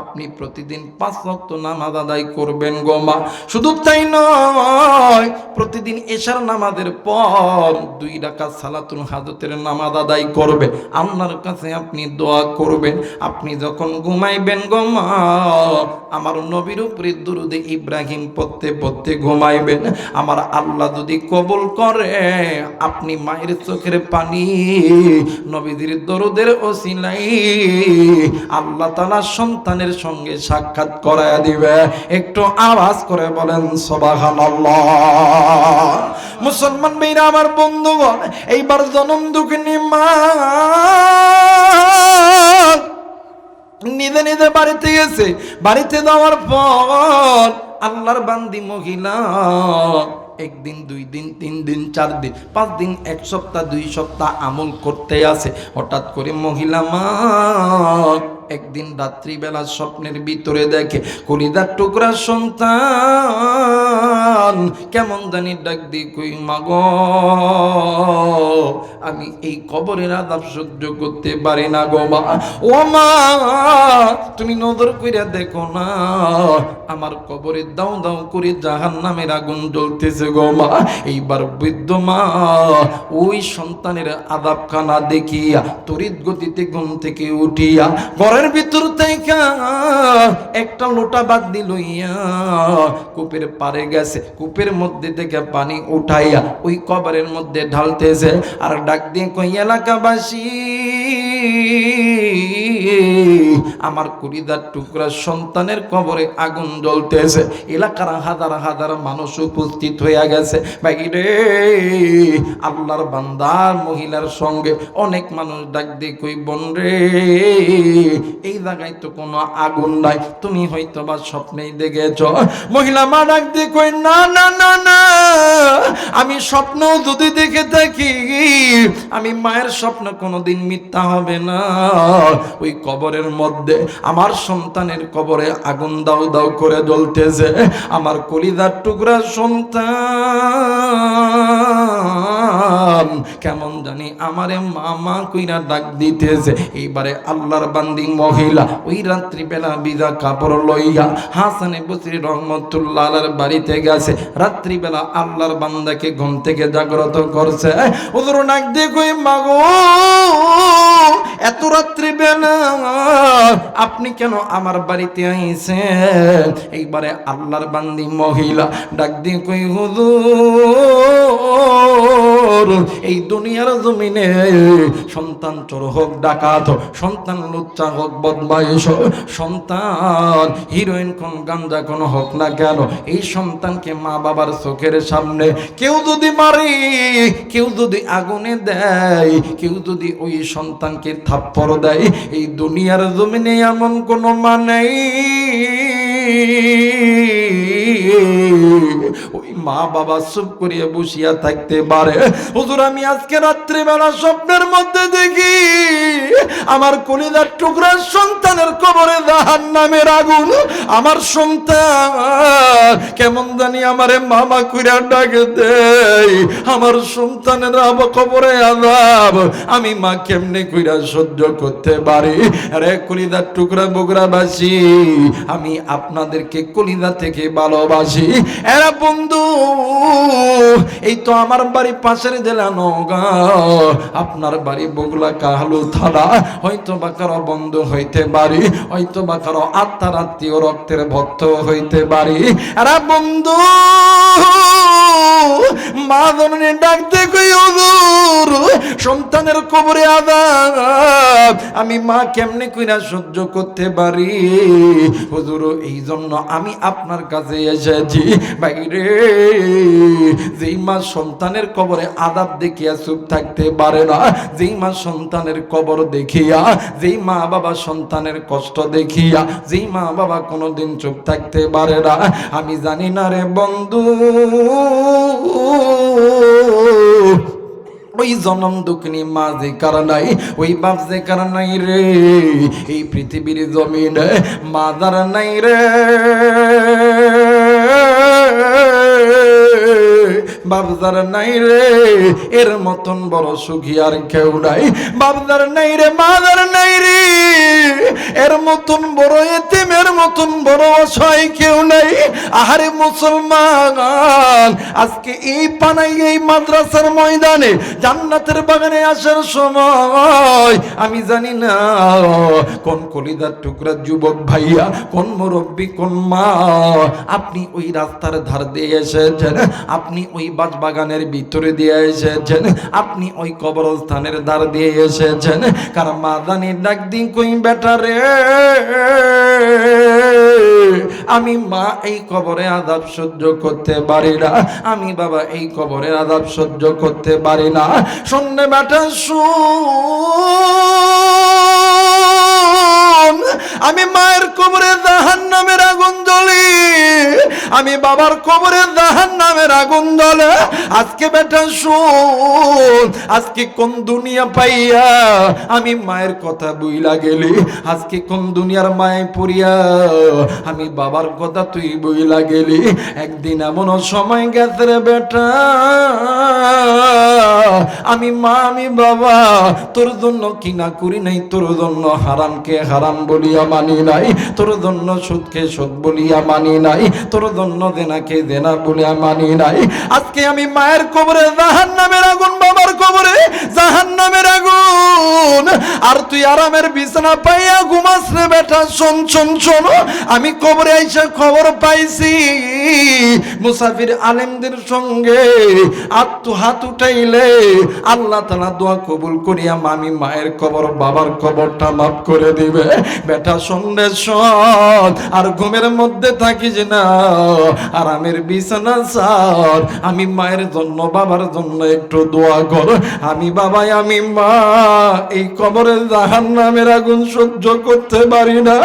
আপনি প্রতিদিন 5 ওয়াক্ত নামাজ আদায় করবেন গো মা। শুধু তাই নয়, প্রতিদিন এশার নামাজের পর 2 রাকাত সালাতুল হাজতের নামাজ আদায় করবেন। আল্লাহর কাছে আপনি দোয়া করবেন। আপনি যখন ঘুমাইবেন গো মা, আমার নবীর উপরে দুরুদে ইব্রাহিম পড়তে পড়তে ঘুমাইবেন। আমার আল্লাহ যদি কবুল করে, আপনি মায়ের চোখের পানি নবীদের দরুদের ওসিলাই আল্লাহ তাআলা সন্তানের সঙ্গে সাক্ষাৎ করায় দিবে। একটু আওয়াজ করে বলেন সুবহানাল্লাহ। মুসলমান ভাইরা আমার বন্ধুগণ, এইবার জনম দুঃখিনী মা নিজে নিজে বাড়িতে গেছে। বাড়িতে যাওয়ার পর আল্লাহর বান্দি মহিলা 1 দিন 2 দিন 3 দিন 4 দিন 5 দিন 1 সপ্তাহ 2 সপ্তাহ আমল করতে আছে। হঠাৎ করে মহিলা মা একদিন রাত্রিবেলা স্বপ্নের ভিতরে দেখে কলিজার টুকরা সন্তান কেমন জানি ডাক দিয়ে কই, মা গো আমি এই কবরের আযাব সহ্য করতে পারি না গো মা। ও মা তুমি নজর কইরা দেখো না, আমার কবরে দাও দাও করে জাহান্নামের আগুন জ্বলতেছে গো মা। এইবার বৃদ্ধ মা ওই সন্তানের আযাবখানা দেখিয়া তড়িৎ গতিতে ঘুম থেকে উঠিয়া ঘরের ভিতর থেকে একটা লোটা বালতি লইয়া কূপের পাড়ে গেছে। কূপের মধ্যে থেকে পানি উঠাইয়া ওই কবরের মধ্যে ঢালতেছে। আর ডাক দিয়ে কই, এলাকাবাসী আমার কলিজার টুকরা সন্তানের কবরে আগুন জ্বলতেছে। এলাকার হাজার হাজার মানুষ উপস্থিত হয়ে গেছে। ভাই রে, আল্লাহর বান্দার মহিলার সঙ্গে অনেক মানুষ ডাক দিয়ে কই, বোন রে, এই জায়গায় তো কোনো আগুন নাই, তুমি হয়তো বা স্বপ্নেই দেখেছ। মহিলা মা ডাক দিয়ে কই, না না না না, আমি স্বপ্ন যদি দেখে থাকি, আমি মায়ের স্বপ্ন কোনোদিন মিথ্যা হবে না। ওই কবরের মধ্যে আমার সন্তানের কবরে আগুন দাউ দাউ করে জ্বলতেছে। আমার কলিজার টুকরা সন্তান কেমন জানি আমারে মামা কইরা ডাক দিতেছে। এইবারে আল্লাহর বান্দি মহিলা ওই রাত্রিবেলা বিদা কাপড় লইয়া হাসানে বসরি রহমতুল্লাহ আলাইহির বাড়িতে গেছে। রাত্রিবেলা আল্লাহর বান্দাকে ঘুম থেকে জাগ্রত করছে। হুজুর ডাক দিয়ে কই, মাগো এত রাত্রিবেলা আপনি কেন আমার বাড়িতে আইছেন? এইবারে আল্লাহর বান্দি মহিলা ডাক দিয়ে কই, হুজুর এই দুনিয়ার জমিনে সন্তান চোর হোক, ডাকাত হোক, সন্তান লুচ্চা হোক, বদমাইশ হোক, সন্তান হিরোইন কোন গাঞ্জা কোন হোক না কেন, এই সন্তানকে মা বাবার চোখের সামনে কেউ যদি মারে, কেউ যদি আগুনে দেয়, কেউ যদি ওই সন্তানকে থাপ্পড় দেয়, এই দুনিয়ার জমিনে এমন কোনো মানে ওই মা বাবা চুপ করিয়া বসিয়া থাকতে পারে? হুজুর আমি আজকে রাত্রিবেলা স্বপ্নের মধ্যে দেখি আমার কলিজার টুকরার সন্তানের কবরে জাহান্নামের আগুন। আমার সন্তান কেমন জানি আমারে মামা কইরা ডাকে দেয়। আমার সন্তানের কবরে আযাব আমি মা কেমনে কইরা সহ্য করতে পারি? আরে কলিজার টুকরা বগুড়াবাসী, আমি আপনাদেরকে কলিজা থেকে ভালোবাসি। এরা বন্ধু, এই তো আমার বাড়ি পাশের জেলা নওগাঁ, আপনার বাড়ি বগুড়া কাহালু থানা, হয়তো বা কারো বন্ধু হইতে পারি, হয়তো বা কারো আত্মার আত্মীয় রক্তের ভক্ত হইতে পারি। এরা বন্ধু মা জননী ডাকতে কই, হুজুর সন্তানের কবরে আযাব আমি মা কেমনে কইরা সহ্য করতে পারি? হুজুর এই জন্য আমি আপনার কাছে এসেছি। বাইরে যেই মা সন্তানের কবরে আযাব দেখিয়া চুপ থাকতে পারে না, যেই মা সন্তানের কবর দেখিয়া, যেই মা বাবা সন্তানের কষ্ট দেখিয়া, যেই মা বাবা কোনোদিন চুপ থাকতে পারে না, আমি জানি না রে বন্ধু ওই জনম দুঃখিনী মা যে কার নাই, ওই বাপ যে কার নাই রে, এই পৃথিবীর জমিনে মা যার নাই রে, বাপদার নাই রে, এর মতন বড় সুখী আর কেউ নাই। বাপদার নাই রে, মাদার নাই রে, এর মতন বড় এতিম, এর মতন বড় অসহায় কেউ নাই। আহারে মুসলমান, আজকে এই পানাই এই মাদ্রাসার ময়দানে জান্নাতের বাগানে আসার সময় আমি জানি না কোন কলিজার টুকরা যুবক ভাইয়া, কোন মুরব্বী, কোন মা আপনি ওই রাস্তার ধার দিয়ে এসেছেন, আপনি ওই বাগানের ভিতরে দিয়ে এসেছেন, আপনি ওই কবরস্থানের ধার দিয়ে এসেছেন। কারণ মা জানি ডাক দিন কই, বেটা রে আমি মা এই কবরে আযাব সহ্য করতে পারি না, আমি বাবা এই কবরে আযাব সহ্য করতে পারি না। শুনলে বেটা শুন, আমি মায়ের কবরে জাহান্নামের আগুন জ্বলি, আমি বাবার কবরে জাহান্নামের আগুন জ্বলে। আজকে বেটা শুন, আজকে কোন দুনিয়া পাইয়া আমি মায়ের কথা বইলা গেলি, আজকে কোন দুনিয়ার মায়ে পড়িয়া আমি বাবার কথা তুই বইলা গেলি। একদিন এমন সময় গেছে রে বেটা, আমি মা আমি বাবা তোর জন্য কিনা করি নাই, তোর জন্য হারামকে হারাম বলিয়া মানি নাই, তোর জন্য সুদকে সুদ বলিয়া মানি নাই, তোর জন্য জন্য জেনাকে জেনা বলে মানি নাই। আজকে আমি মায়ের কবরে জাহান্নামের আগুন, বাবার কবরে জাহান্নামের আগুন, আর তুই আরামের বিছানা পাইয়া ঘুমাস রে বেটা। শোন শোন শোন, আমি কবরে আইসা খবর পাইছি মুসাফির আলেমদের সঙ্গে হাত উঠাইলে আল্লাহ তাআলা দোয়া কবুল করিয়া আমি মায়ের কবর বাবার কবরটা মাফ করে দিবে। বেটা সন্দেশ আর ঘুমের মধ্যে থাকিস না, আরামের বিছানা ছাড়, আমি মায়ের জন্য বাবার জন্য একটু দোয়া কর। আমি বাবা আমি মা এই কবরে জাহান্নামের আগুন সহ্য করতে পারি না।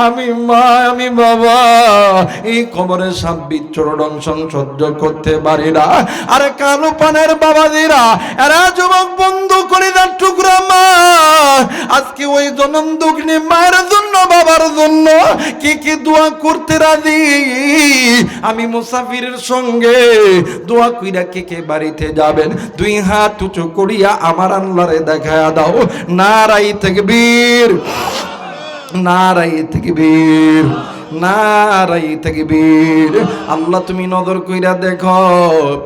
আমি মা আমি বাবা এই কবরে সাপ বিচ্ছুর দংশন সহ্য করতে পারি না। আরে কালো পানের বাবাজিরা, এরা যুবক বন্ধু কলিজার টুকরা মা, আজকে ওই জনম দুগ্নি মায়ের জন্য বাবার জন্য কি কি দোয়া করতে রাজি। আমি মুসাফিরের সঙ্গে দোয়া কইরা কে কে বাড়িতে যাবেন? দুই হাত উঁচু করিয়া আমার আল্লাহরে দেখায়া দাও। নারাই তাকবীর, নারাই তাকবীর, নারাই তাকবীর। আল্লাহ তুমি নজর কইরা দেখো,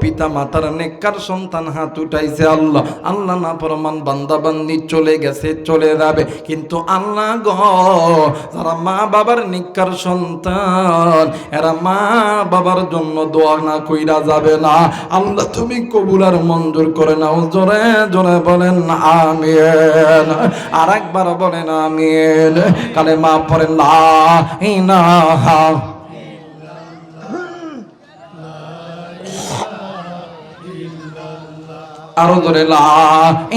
পিতা মাতার নেককার সন্তান হাত উঠাইছে। আল্লাহ আল্লাহ না ফরমান বান্দা বান্দি চলে গেছে, চলে যাবে, কিন্তু আল্লাহ গো যারা মা বাবার নেককার সন্তান, এরা মা বাবার জন্য দোয়া না কইরা যাবে না। আল্লাহ তুমি কবুল আর মঞ্জুর করে নাও। জোরে জোরে বলেন আমিন, আর একবার বলেন আমিন। কালেমা পড়েন লা ইলাহা আরো জোরে লা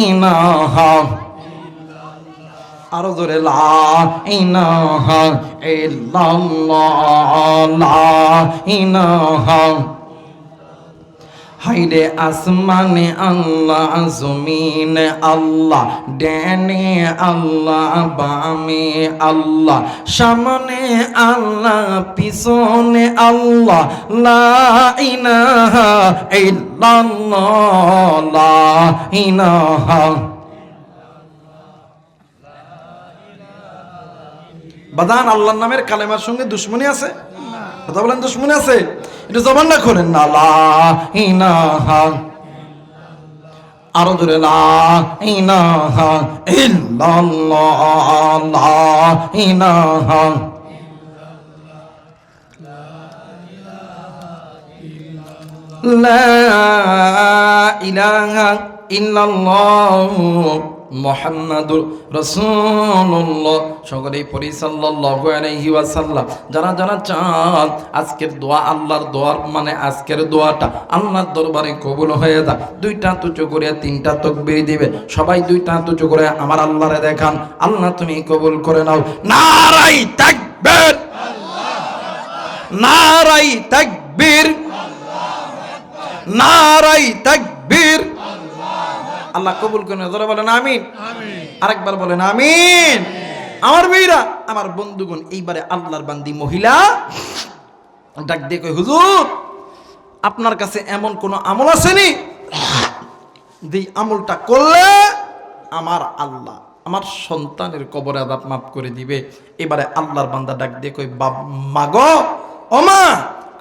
ইলাহা, আরো জোরে লা ইলাহা ইল্লাল্লাহ, লা ইলাহা। হাইরে আসমানে আল্লাহ, জমিনে আল্লাহ, ডানে আল্লাহ, বামে আল্লাহ, সামনে আল্লাহ, পিছনে আল্লাহ, লা ইলাহা ইল্লাল্লাহ, লা ইলাহা। বাদান আল্লাহর নামের কালেমার সঙ্গে দুশ্মনী আছে? কথা বলেন দুশ্মনী আছে? এটা জবান না করেন না। লা ইলাহা, আরো জোরে লা ইলাহা ইল্লাল্লাহ, লা ইলাহা। লা ইলাহা ইল্লাল্লাহ মুহাম্মাদুর রাসূলুল্লাহ। সকলেই পড়ি সাল্লাল্লাহু আলাইহি ওয়াসাল্লাম। যারা যারা চান আজকের দোয়া আল্লাহর দোয়ার মানে আজকের দোয়াটা আল্লাহর দরবারে কবুল হয়ে যায়, দুইটা হাত উঁচু করে তিনটা তাকবীর দিবে। সবাই দুইটা হাত উঁচু করে আমার আল্লাহরে দেখান, আল্লাহ তুমি কবুল করে নাও। নারাই তাকবীর, নারাই তাকবীর, নারাই তাকবীর। আল্লাহ কবুল করেন। যারা বলেন আমিন, আরেকবার বলেন আমিন। আমার মেয়েরা, আমার বন্ধুগণ, এইবারে আল্লাহর বান্দি মহিলা ডাক দিয়ে কই, হুজুর আপনার কাছে এমন কোন আমল আসেনি যে আমলটা করলে আমার আল্লাহ আমার সন্তানের কবর আযাব মাফ করে দিবে? এবারে আল্লাহর বান্দা ডাক দিয়ে কই, মা গো, ও মা,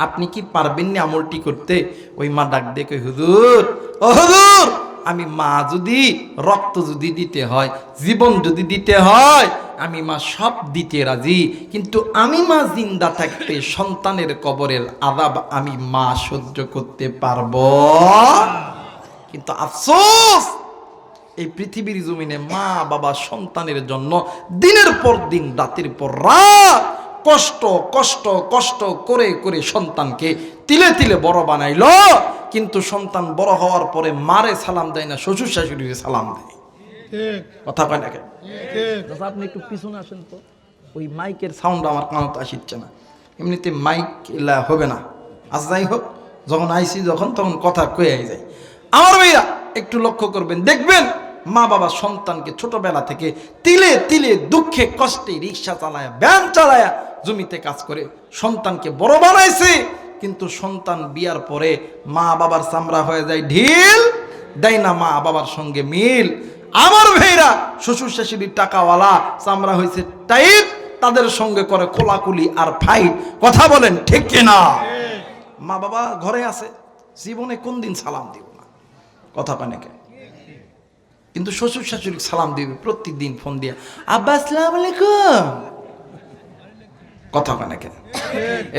আপনি কি পারবেন না আমলটি করতে? ওই মা ডাক দিয়ে কই, হুজুর, ও হুজুর, আমি মা যদি রক্ত যদি দিতে হয়, জীবন যদি দিতে হয়, আমি মা সব দিতে রাজি, কিন্তু আমি মা জিন্দা থাকতে সন্তানের কবরের আযাব আমি মা সহ্য করতে পারবো। কিন্তু আফসোস, এই পৃথিবীর জমিনে মা বাবা সন্তানের জন্য দিনের পর দিন রাতের পর রাত কষ্ট কষ্ট কষ্ট করে করে সন্তানকে তিলে তিলে বড় বানাইলো, কিন্তু সন্তান বড় হওয়ার পরে মারে সালাম দেয় না, শ্বশুর শাশুড়িকে সালাম দেয়। কথা কয় না কেন? আপনি একটু পিছনে আসেন তো, ওই মাইকের সাউন্ড আমার কানে তো আসিচ্ছে না। এমনিতে মাইক এলা হবে না। আজ যাই হোক, যখন আইসি যখন তখন কথা কয়ে যায়। আমার মেয়েরা একটু লক্ষ্য করবেন, দেখবেন মা বাবা সন্তানকে ছোটবেলা থেকে তিলে তিলে দুঃখে কষ্টে রিক্সা চালায়া ভ্যান চালায়া জমিতে কাজ করে সন্তানকে বড় বানাইছে, কিন্তু সন্তান বিয়ার পরে মা বাবার চামড়া হয়ে যায় ঢিল, দেয় না মা বাবার সঙ্গে মিল। আমার ভাইরা শ্বশুর শাশুড়ির টাকাওয়ালা, চামড়া হয়েছে টাইট, তাদের সঙ্গে করে কোলাকুলি আর ফাইট। কথা বলেন ঠিক কিনা? মা বাবা ঘরে আছে, জীবনে কোন দিন সালাম দিব না, কথা পায় নাকি? কিন্তু শ্বশুর শাশুড়ি সালাম দিবে প্রতিদিন ফোন দিয়ে, আব্বা আসসালামু আলাইকুম, কথা পায় নাকি?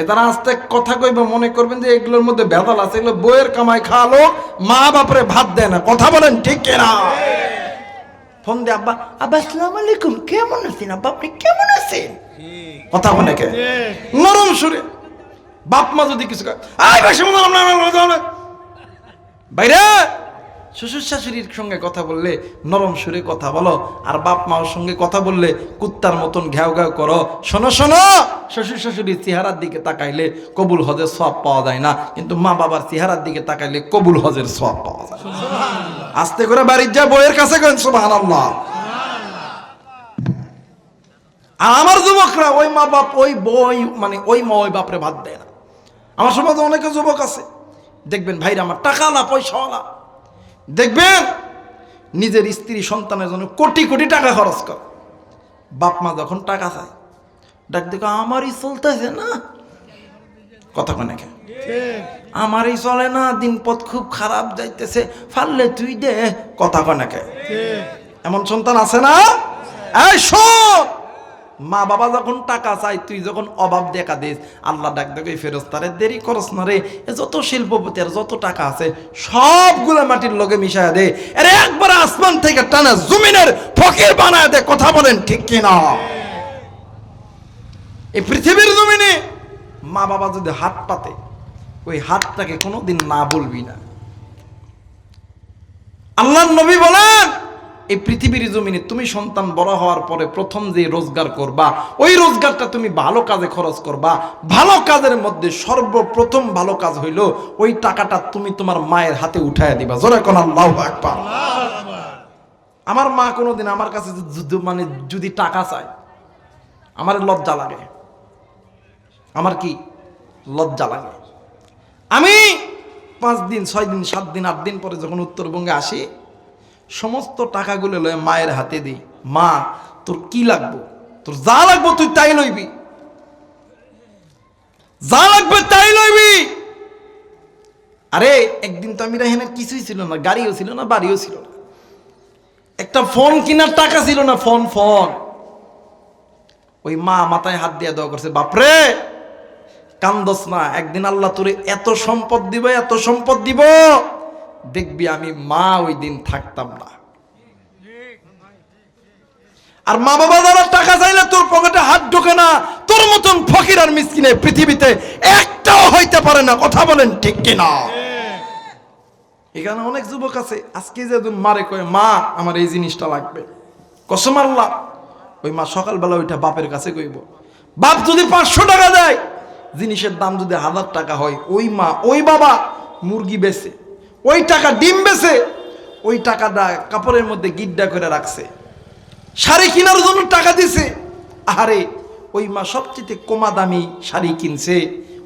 এদারা আস্তে কথা কইবে, মনে করবেন যে এগুলোর মধ্যে ভেজাল আছে, এগুলো বইয়ের কামাই খাওয়ালো, মা বাপরে ভাত দেয় না, কথা বলেন ঠিক কিনা? ফোন দিয়ে আব্বা, আব্বা আসসালামু আলাইকুম, কেমন আছেন আব্বা, আপনি কেমন আছেন, কথা বলে কে? নরম সুরে। বাপ মা যদি কিছু বাইরে, শ্বশুর শাশুড়ির সঙ্গে কথা বললে নরম সুরে কথা বলো, আর বাপ মার সঙ্গে কথা বললে কুত্তার মতন ঘ্যাও ঘ্যাও করো। শোনো শোনো, শ্বশুর শাশুড়ির চেহারার দিকে তাকাইলে কবুল হজের সওয়াব পাওয়া যায় না, কিন্তু মা বাবার চেহারার দিকে তাকাইলে কবুল হজের সওয়াব পাওয়া যায়। আস্তে করে বাড়ির যা বইয়ের কাছে গেন সুবহানাল্লাহ। আর আমার যুবকরা ওই মা বাপ ওই বই মানে ওই মা ওই বাপরে ভাত দেয় না। আমার সমাজে অনেক যুবক আছে, দেখবেন ভাইরা আমার টাকাওয়ালা পয়সাওয়ালা, দেখবেন নিজের স্ত্রী সন্তানের জন্য কোটি কোটি টাকা খরচ করে, বাপ মা যখন টাকা চায় ডাক দেখো আমারই চলতেছে না, কথা কয় নাকি? আমারই চলে না, দিনপথ খুব খারাপ যাইতেছে, ফাললে তুই দে, কথা কয় নাকি? এমন সন্তান আছে না? এই শোন, মা বাবা যখন টাকা চাই, তুই যখন অভাব দেখা দিস, আল্লাহ ডাক দেখো এই ফেরেশতারে, দেরি করস না রে, যত শিল্পপতি আর যত টাকা আছে সবগুলো মাটির লগে মিশায় দে, আরে একবার আসমান থেকে টানা জমিনের ফকির বানায় দে, কথা বলেন ঠিক কিনা? এই পৃথিবীর জমিনে মা বাবা যদি হাত পাতে, ওই হাতটাকে কোনোদিন না বলবি না। আল্লাহর নবী বলেন, এই পৃথিবীর জমিনে তুমি সন্তান বড় হওয়ার পরে প্রথম যে রোজগার করবা, ওই রোজগারটা তুমি ভালো কাজে খরচ করবা। ভালো কাজের মধ্যে সর্বপ্রথম ভালো কাজ হইল ওই টাকাটা তুমি তোমার মায়ের হাতে উঠায় দিবা। জোরে কোন আল্লাহু আকবার। আমার মা কোনোদিন আমার কাছে মানে যদি টাকা চায়, আমার লজ্জা লাগে, আমার কি লজ্জা লাগে। আমি 5 দিন 6 দিন 7 দিন 8 দিন পরে যখন উত্তরবঙ্গে আসি, সমস্ত টাকাগুলো লয়ে মায়ের হাতে দিই, মা তোর কি লাগবো, তোর যা লাগবো তুই তাই লইবি, যা লাগবে তাই লইবি। আরে একদিন তো আমি এখানে কিছুই ছিল না, গাড়িও ছিল না, বাড়িও ছিল না, একটা ফোন কেনার টাকা ছিল না, ফোন ওই মা মাথায় হাত দিয়ে দোয়া করছে, বাপরে কান্দস না, একদিন আল্লাহ তোরে এত সম্পদ দিব, এত সম্পদ দিব, দেখবি আমি মা ওই দিন থাকতাম না। আর মা বাবা যারা টাকা চাইলে তোর পকেটে হাত ঢোকে না, তোর মতন ফকির আর মিসকিনে পৃথিবীতে একটাও হইতে পারে না, কথা বলেন ঠিক কিনা? এখানে অনেক যুবক আছে, আজকে যে মারে কয় মা আমার এই জিনিসটা লাগবে, কসম আল্লাহ, ওই মা সকালবেলা ওইটা বাপের কাছে কইব। বাপ যদি 500 টাকা দেয়, জিনিসের দাম যদি 1000 টাকা হয়, ওই মা ওই বাবা মুরগি বেচে, ওই টাকা ডিম বেচে, ওই টাকাটা কাপড়ের মধ্যে গিড্ডা করে রাখছে, শাড়ি কেনার জন্য টাকা দিছে। আরে ওই মা সবচেয়ে কমা দামি শাড়ি কিনছে,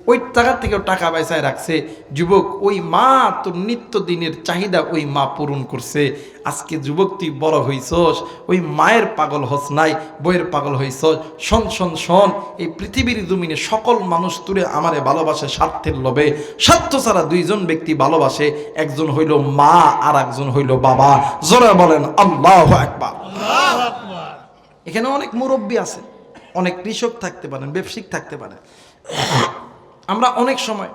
ওই টাকা থেকেও টাকা বেচায় রাখছে। যুবক, ওই মা তোর নিত্যদিনের চাহিদা ওই মা পূরণ করছে। আজকে যুবক তুই বড় হইছস, ওই মায়ের পাগল হস নাই, বইয়ের পাগল হইছস। শোন শোন শোন, এই পৃথিবীর জমিনে সকল মানুষ তুরে আমারে ভালোবাসে স্বার্থের লোভে। স্বার্থ ছাড়া 2 জন ব্যক্তি ভালোবাসে, একজন হইল মা আর একজন হইল বাবা। জোরে বলেন আল্লাহু আকবার। এখানে অনেক মুরব্বী আছে, অনেক কৃষক থাকতে পারেন, ব্যবসায়িক থাকতে পারেন। আমরা অনেক সময়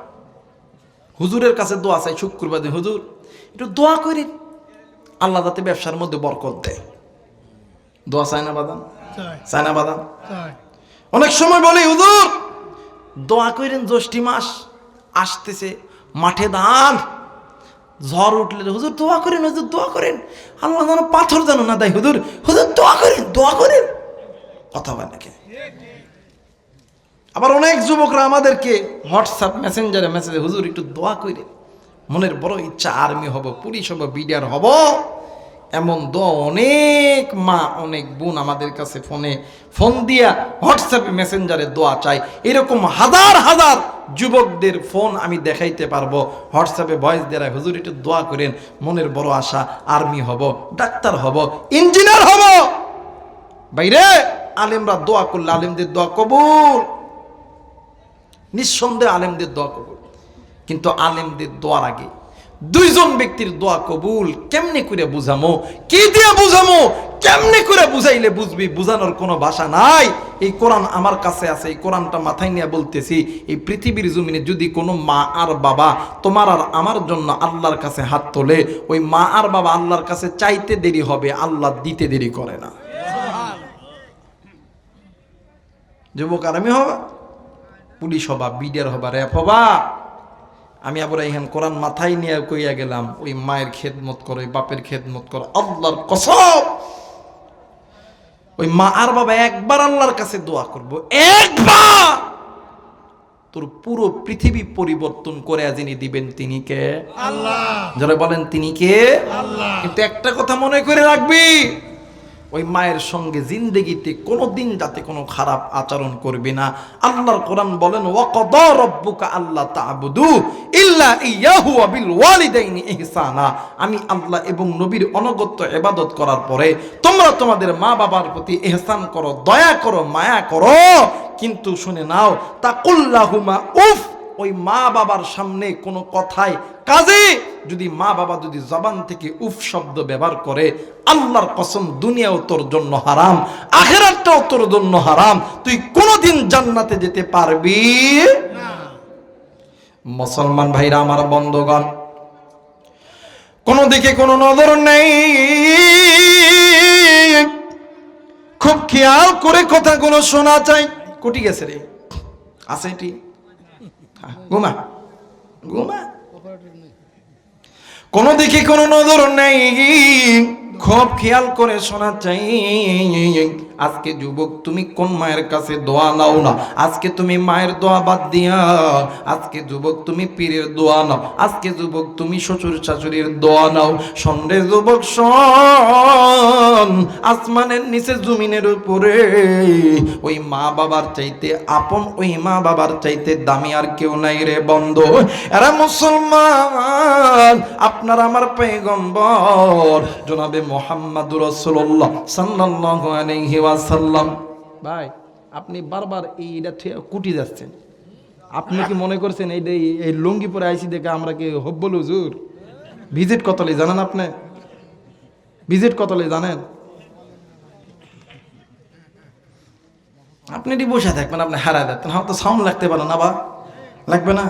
হুজুরের কাছে দোয়া চাই, শুক্রবার দিন হুজুর একটু দোয়া করি আল্লাহ যাতে ব্যবসার মধ্যে বরকত দেয়। দোয়া চায় না বাদান? চায় না বাদান? অনেক সময় বলি হুজুর দোয়া করেন, জ্যৈষ্ঠী মাস আসতেছে, মাঠে ধান, ঝড় উঠলে হুজুর দোয়া করেন, হুজুর দোয়া করেন আল্লাহ যেন পাথর যেন না দেয়, হুজুর হুজুর দোয়া করেন, দোয়া করেন, কথা বলে নাকি? আবার অনেক যুবকরা আমাদেরকে হোয়াটসঅ্যাপ মেসেঞ্জারে মেসেজে হুজুর একটু দোয়া করে, মনের বড় ইচ্ছা আর্মি হব, পুলিশ হব, বিডিআর হব। এমন দোয়া অনেক মা অনেক বোন আমাদের কাছে ফোন দিয়া হোয়াটসঅ্যাপে মেসেঞ্জারে দোয়া চাই। এরকম হাজার হাজার যুবকদের ফোন আমি দেখাইতে পারবো, হোয়াটসঅ্যাপে ভয়েস দেয়, হুজুর একটু দোয়া করেন, মনের বড় আশা আর্মি হব, ডাক্তার হব, ইঞ্জিনিয়ার হব। বাইরে আলেমরা দোয়া করলে আলেমদের দোয়া কবুল, নিঃসন্দেহে আলেমদের দোয়া কবুল। কিন্তু আলেমদের দোয়ার আগে দুইজন ব্যক্তির দোয়া কবুল কেমনে করে বুঝামো, কি দিয়ে বুঝামো, কেমনে করে বুঝাইলে বুঝবি, বুঝানোর কোনো ভাষা নাই। এই কোরআন আমার কাছে আছে, এই কোরআনটা মাথায় নিয়ে বলতেছি, এই পৃথিবীর জমিনে যদি কোনো মা আর বাবা তোমার আর আমার জন্য আল্লাহর কাছে হাত তোলে, ওই মা আর বাবা আল্লাহর কাছে চাইতে দেরি হবে, আল্লাহ দিতে দেরি করে না। যুবক আরামি হবা, পুলিশ হবা, বিডিআর হবা, র্যাব হবা, আমি আবার এইখান কোরআন মাথায় নিয়ে কইয়া গেলাম, ওই মায়ের খেদমত করো, ওই বাপের খেদমত করো, আল্লাহর কসম ওই মা আর বাবা একবার আল্লাহর কাছে দোয়া করবো, একবার তোর পুরো পৃথিবী পরিবর্তন করে যিনি দিবেন তিনি কে? আল্লাহ। যারা বলেন তিনি কে? আল্লাহ। কিন্তু একটা কথা মনে করে রাখবি, ওই মায়ের সঙ্গে জিন্দেগিতে কোনোদিন যাতে কোনো খারাপ আচরণ করবি না। আল্লাহর কোরআন বলেন ওয়াকাদা রাব্বুকা আল্লা তা'বুদু ইল্লা ইয়াহু ওয়া বিল ওয়ালিদাইনি ইহসানা। আমি আল্লাহ এবং নবীর অনগত্য ইবাদত করার পরে তোমরা তোমাদের মা বাবার প্রতি ইহসান করো, দয়া করো, মায়া করো। কিন্তু শুনে নাও, তাকুল্লাহুমা উফ, ওই মা বাবার সামনে কোনো কথায় কাজে যদি মা বাবা যদি জবান থেকে উফ শব্দ ব্যবহার করে, আল্লাহর কসম দুনিয়াও তোর জন্য হারাম, আখিরাতটাও তোর জন্য হারাম, তুই কোনোদিন জান্নাতে যেতে পারবি না। মুসলমান ভাইরা আমার, বন্ধুগণ, কোনো দিকে কোনো নজর নেই, খুব খেয়াল করে কথাগুলো শোনা চাই। কুটি গেছে রে, আছে এটি, ঘুমা ঘুমা, কোনো দিকে কোনো নজর নেই, খুব খেয়াল করে শোনা চাই। আজকে যুবক তুমি কোন মায়ের কাছে দোয়া নাও না, আজকে তুমি মায়ের দোয়া বাদ দিয়া, আজকে যুবক তুমি পীরের দোয়া নাও, আজকে যুবক তুমি শ্বশুর শাশুড়ির দোয়া নাও। সন্ধ্যে যুবক শোন, আসমানের নিচে জমিনের উপরে ওই মা বাবার চাইতে আপন, ওই মা বাবার চাইতে দামি আর কেউ নাই রে বন্ধু। এরা মুসলমান, আপনার আমার পয়গম্বর জনাবে মুহাম্মদুর রাসূলুল্লাহ সাল্লাল্লাহু আলাইহি ওয়াসাল্লাম। ভাই আপনি বারবার এইটা কুটি যাচ্ছেন, আপনি কি মনে করছেন এই লুঙ্গি পরে আইসি দেখে আমরা কি হব্বল হুজুর? ভিজিট কতলে জানেন আপনি? ভিজিট কতলে জানেন? আপনি এটি বসে থাকবেন, আপনি হারায় যাচ্ছেন। হয়তো সাউন্ড লাগতে পারে না, বা লাগবে না,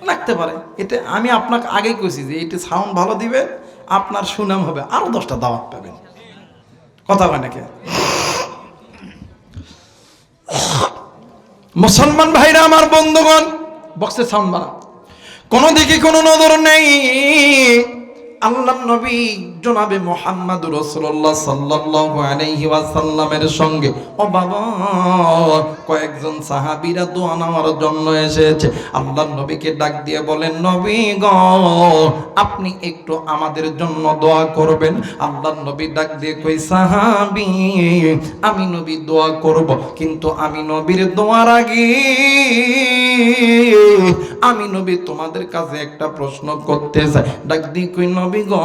লাগতে পারে। এতে আমি আপনাকে আগেই কইছি যে এটি সাউন্ড ভালো দিবে, আপনার সুনাম হবে, আরো 10টা দাওয়াত পাবেন। কথা হয় নাকি? মুসলমান ভাইরা আমার, বন্ধুগণ, বক্সের সাউন্ড বাড়া, কোন দিকে কোনো নজর নেই। আল্লাহর নবী জনাবে মুহাম্মদুর রাসূলুল্লাহ সাল্লাল্লাহু আলাইহি ওয়াসাল্লামের সঙ্গে ও বাবা কয়েকজন সাহাবীরা দোয়া নেওয়ার জন্য এসেছে। আল্লাহর নবীকে ডাক দিয়ে বলেন, নবী গো, আপনি একটু আমাদের জন্য দোয়া করবেন। আল্লাহর নবী ডাক দিয়ে কই, সাহাবী, আমি নবী দোয়া করব, কিন্তু আমি নবীর দোয়ার আগে আমি নবী তোমাদের কাছে একটা প্রশ্ন করতে চাই। ডাক দিয়ে কই, নবী গো,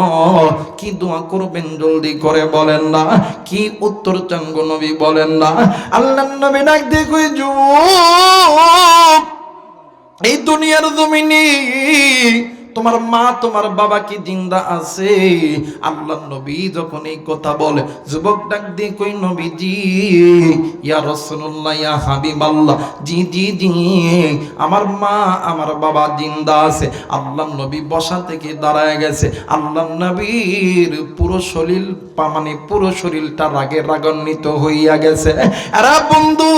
কি দোয়া করবেন জলদি করে বলেন না, কি উত্তর চান গো নবী বলেন না। আল্লাহর নবী ডাক দিয়ে কই, যুবক, এই দুনিয়ার জমিনে তোমার মা তোমার বাবা কি জিন্দা আছে? আল্লাহর নবী যখন এই কথা বলে, যুবক ডাক দিয়ে কই, নবীজি, ইয়া রাসূলুল্লাহ, ইয়া হাবিবাল্লাহ, জি জি জি, আমার মা আমার বাবা জিন্দা আছে। আল্লাহর নবী বসা থেকে দাঁড়ায় গেছে। আল্লাহর নবীর পুরো শরীর, মানে পুরো শরীরটা রাগে রাগান্বিত হইয়া গেছে। আরে বন্ধু,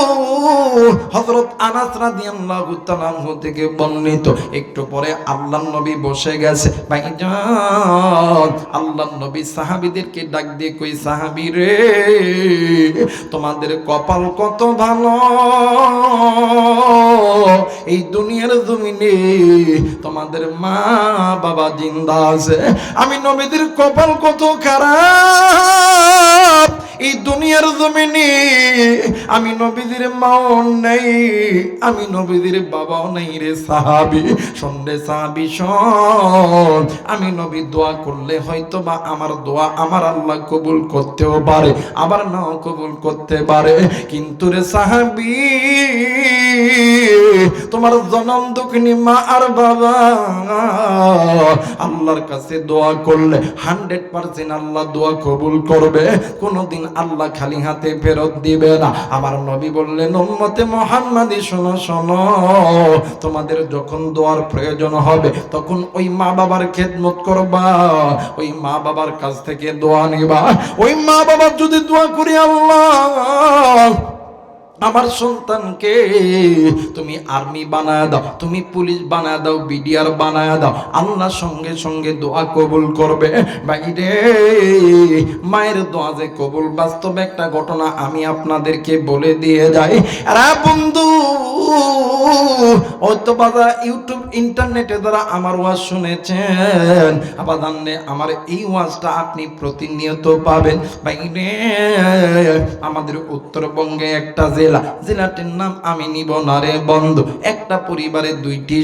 হযরত আনাস রাদিয়াল্লাহু তাআলা থেকে বর্ণিত, একটু পরে আল্লাহর নবী বসে গেছে। ভাইজান, আল্লাহর নবী সাহাবীদেরকে ডাক দিয়ে কই, সাহাবী রে, তোমাদের কপাল কত ভালো, এই দুনিয়ার জমিনে তোমাদের মা বাবা জিন্দা আছে। আমি নবীদের কপাল কত খারাপ, এই দুনিয়ার জমিনে আমি নবীদের মাও নাই, আমি নবীদের বাবাও নাই রে সাহাবী। শোন রে সাহাবী শোন, আমি নবী দোয়া করলে হয়তো বা আমার দোয়া আমার আল্লাহ কবুল করতেও পারে, আবার নাও কবুল করতে পারে। কিন্তু রে সাহাবী, তোমার জনম দুঃখিনী মা আর বাবা আল্লাহর কাছে দোয়া করলে 100% আল্লাহ দোয়া কবুল করবে, কোনোদিন আল্লাহ খালি হাতে ফেরত দিবে না। আমার নবী বললেন, উম্মতে মুহাম্মাদি শোনো শোনো, তোমাদের যখন দোয়ার প্রয়োজন হবে তখন ওই মা বাবার খেদমত করবা, ওই মা বাবার কাছ থেকে দোয়া নিবা। ওই মা বাবার যদি দোয়া করি, আল্লাহ আমার সন্তানকে তুমি আর্মি বানায় দাও, তুমি পুলিশ বানায় দাও, বিডিআর বানায় দাও, আল্লাহ সঙ্গে সঙ্গে দোয়া কবুল করবে। বাইরে মায়ের দোয়া যে কবুল, বাস্তবে একটা ঘটনা আমি আপনাদেরকে বলে দিয়ে যাই। আরে বন্ধু, হয়তো বাবা ইউটিউব ইন্টারনেটে দ্বারা আমার ওয়াজ শুনেছেন, আবার আমার এই ওয়াজটা আপনি প্রতিনিয়ত পাবেন। বাইরে আমাদের উত্তরবঙ্গে একটা জেলাটির নাম আমি নিব না রে বন্ধু। একটা পরিবারে দুইটি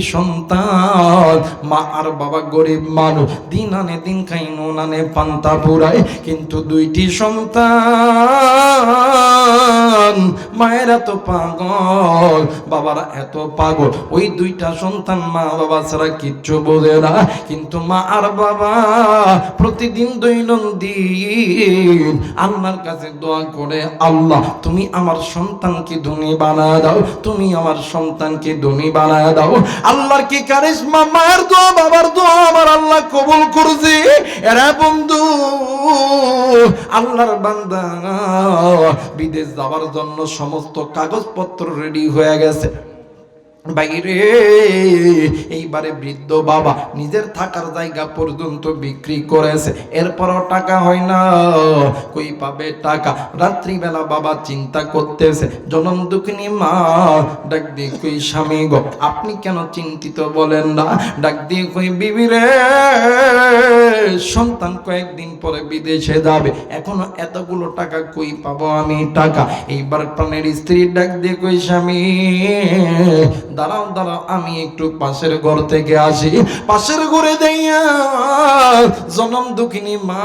সন্তান, মা আর বাবা গরিব মানুষ, দিন আনে দিন খাই, নুন আনে পান্তা পুরায়, কিন্তু দুইটি সন্তান, মায়ের এত পাগল, বাবারা এত পাগল, ওই দুইটা সন্তান মা বাবা ছাড়া কিচ্ছু বোঝে না। কিন্তু মা আর বাবা প্রতিদিন দৈনন্দিন আল্লাহর কাছে দোয়া করে, আল্লাহ তুমি আমার সন্তানকে ধনী বানায় দাও, তুমি আমার সন্তানকে ধনী বানায় দাও। আল্লাহর কি কারিশমা, মায়ের দোয়া বাবার দোয়া আমার আল্লাহ কবুল করছে। এরা বন্ধু আল্লাহর বান্দা বিদেশ যাওয়ার জন্য সমস্ত কাগজপত্র রেডি হয়ে গেছে। বাইরে এইবারে বৃদ্ধ বাবা নিজের থাকার জায়গা পর্যন্ত বিক্রি করেছে, এরপরও টাকা হয় না, কই পাবে টাকা? রাত্রিবেলা বাবা চিন্তা করতেছে, জনম দুঃখিনী মা ডাক দিয়ে কই, স্বামী গো আপনি কেন চিন্তিত বলেন না? ডাক দিয়ে কই, বিবি রে সন্তান কয়েকদিন পরে বিদেশে যাবে, এখনো এতগুলো টাকা কই পাবো আমি টাকা? এইবার প্রাণের স্ত্রী ডাক দিয়ে কই, স্বামী দাঁড়াও দাঁড়াও, আমি একটু পাশের ঘর থেকে আসি। পাশের ঘরে যাইয়া জনম দুঃখিনী মা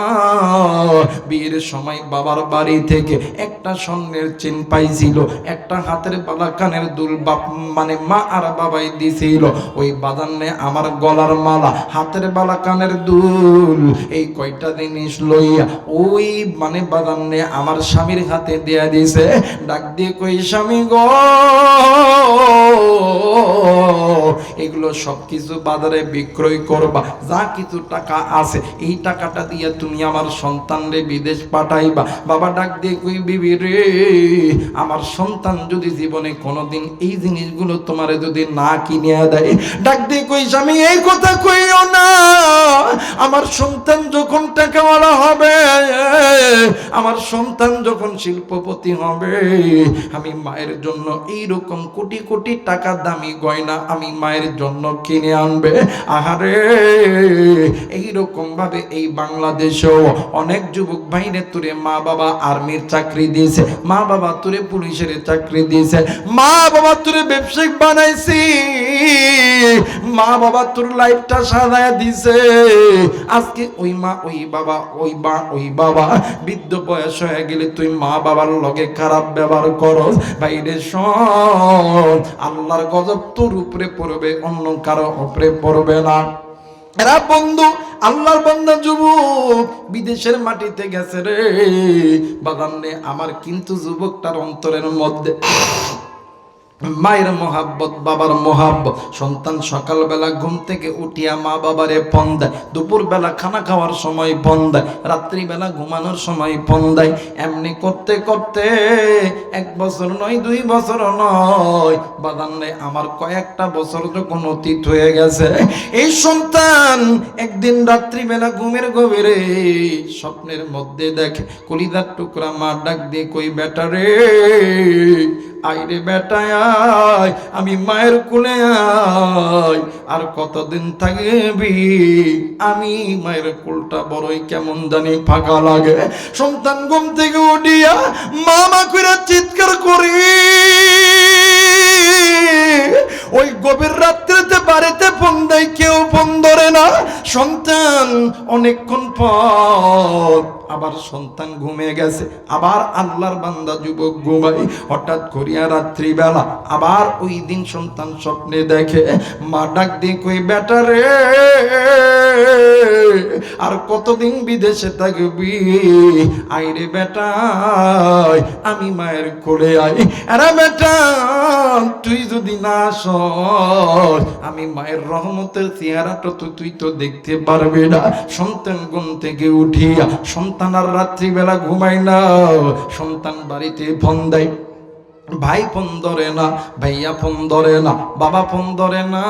বিয়ের সময় বাবার বাড়ি থেকে একটা স্বর্ণের চেন পাইছিল, একটা হাতের বালা, কানের দুল মানে মা আর বাবাই দিছিল। ওই বাজানে আমার গলার মালা, হাতের বালা, কানের দুল, এই কয়টা জিনিস লইয়া ওই মানে বাজানে আমার স্বামীর হাতে দেয়া দিছে। ডাক দিয়ে কই, স্বামী গো এগুলো সবকিছু বাজারে বিক্রয় করবা, যা কিছু টাকা আছে এই টাকাটা দিয়ে তুমি আমার সন্তানরে বিদেশ পাঠাইবা। বাবা ডাক দিয়ে কই, বিবি রে আমার সন্তান যদি জীবনে কোনোদিন এই জিনিসগুলো তোমারে যদি না কিনিয়া দেয়, ডাক দিয়ে কই, স্বামী এই কথা কইও না, আমার সন্তান যখন টাকাওয়ালা হবে, আমার সন্তান যখন শিল্পপতি হবে, আমি মায়ের জন্য এইরকম কোটি কোটি টাকা দামি গয়না আমি মায়ের জন্য কিনে আনবে। আহারে এইরকম ভাবে এই বাংলাদেশেও অনেক যুবক ভাইরে তোরে মা বাবা আর্মির চাকরি দিয়েছে, মা বাবা তোরে পুলিশের চাকরি দিয়েছে, মা বাবা তোরে ব্যবসায়িক বানাইছি, মা বাবা তোর লাইফটা সাজায় দিছে। আজকে ওই মা ওই বাবা ওই বাবা বৃদ্ধ বয়স হয়ে গেলে তুই মা বাবার লগে খারাপ ব্যবহার করস, বাইরে শোন আল্লাহর গজব তোর উপরে পড়বে, অন্য কারো উপরে পড়বে না। এরা বন্ধু আল্লাহর বান্দা যুবক বিদেশের মাটিতে গেছে রে বাগানে, আমার কিন্তু যুবকটার অন্তরের মধ্যে মায়ের মোহাব্বত, বাবার মোহাব্বত। সন্তান সকালবেলা ঘুম থেকে উঠিয়া মা বাবারে ফোন দেয়, দুপুরবেলা খানা খাওয়ার সময় ফোন দেয়, রাত্রিবেলা ঘুমানোর সময় ফোন দেয়। এমনি করতে করতে 1 বছর নয় 2 বছর নয় বাদান নেই, আমার কয়েকটা বছর যখন অতীত হয়ে গেছে, এই সন্তান একদিন রাত্রিবেলা ঘুমের গভীরে স্বপ্নের মধ্যে দেখে কলিজার টুকরা মা ডাক দিয়ে কই, বেটা রে আইরে বেটায় আয়, আমি মায়ের কোলে আয়। আর কতদিন থাকবি? আমি মায়ের কোলটা বড়ই কেমন জানি ফাঁকা লাগে। সন্তান ঘুম থেকে উঠিয়া মামা কইরা চিৎকার করি। ওই গভীর রাত্রিতে বাড়িতে ফোন দেয়, কেউ ফোন ধরে না। সন্তান অনেকক্ষণ পর আবার সন্তান ঘুমিয়ে গেছে। আবার আল্লাহর বান্দা যুবক ঘুমাই। হঠাৎ করিয়া রাত্রিবেলা আবার ওই দিন সন্তান স্বপ্নে দেখে, মা ডাক দিয়ে কই, বেটা রে আর কতদিন বিদেশে থাকবি? আইরে বেটা আমি মায়ের কোলে আই। আরে বেটা তুই যদি না আস, আমি মায়ের রহমতের চেহারাটা তো তুই তো দেখতে পারবি না। সন্তান ঘুম থেকে উঠিয়া, সন্তান আর রাত্রিবেলা ঘুমায় না, সন্তান বাড়িতে ফোন দেয়। ভাই ফোন ধরে না, ভাইয়া ফোন ধরে না, বাবা ফোন ধরে না,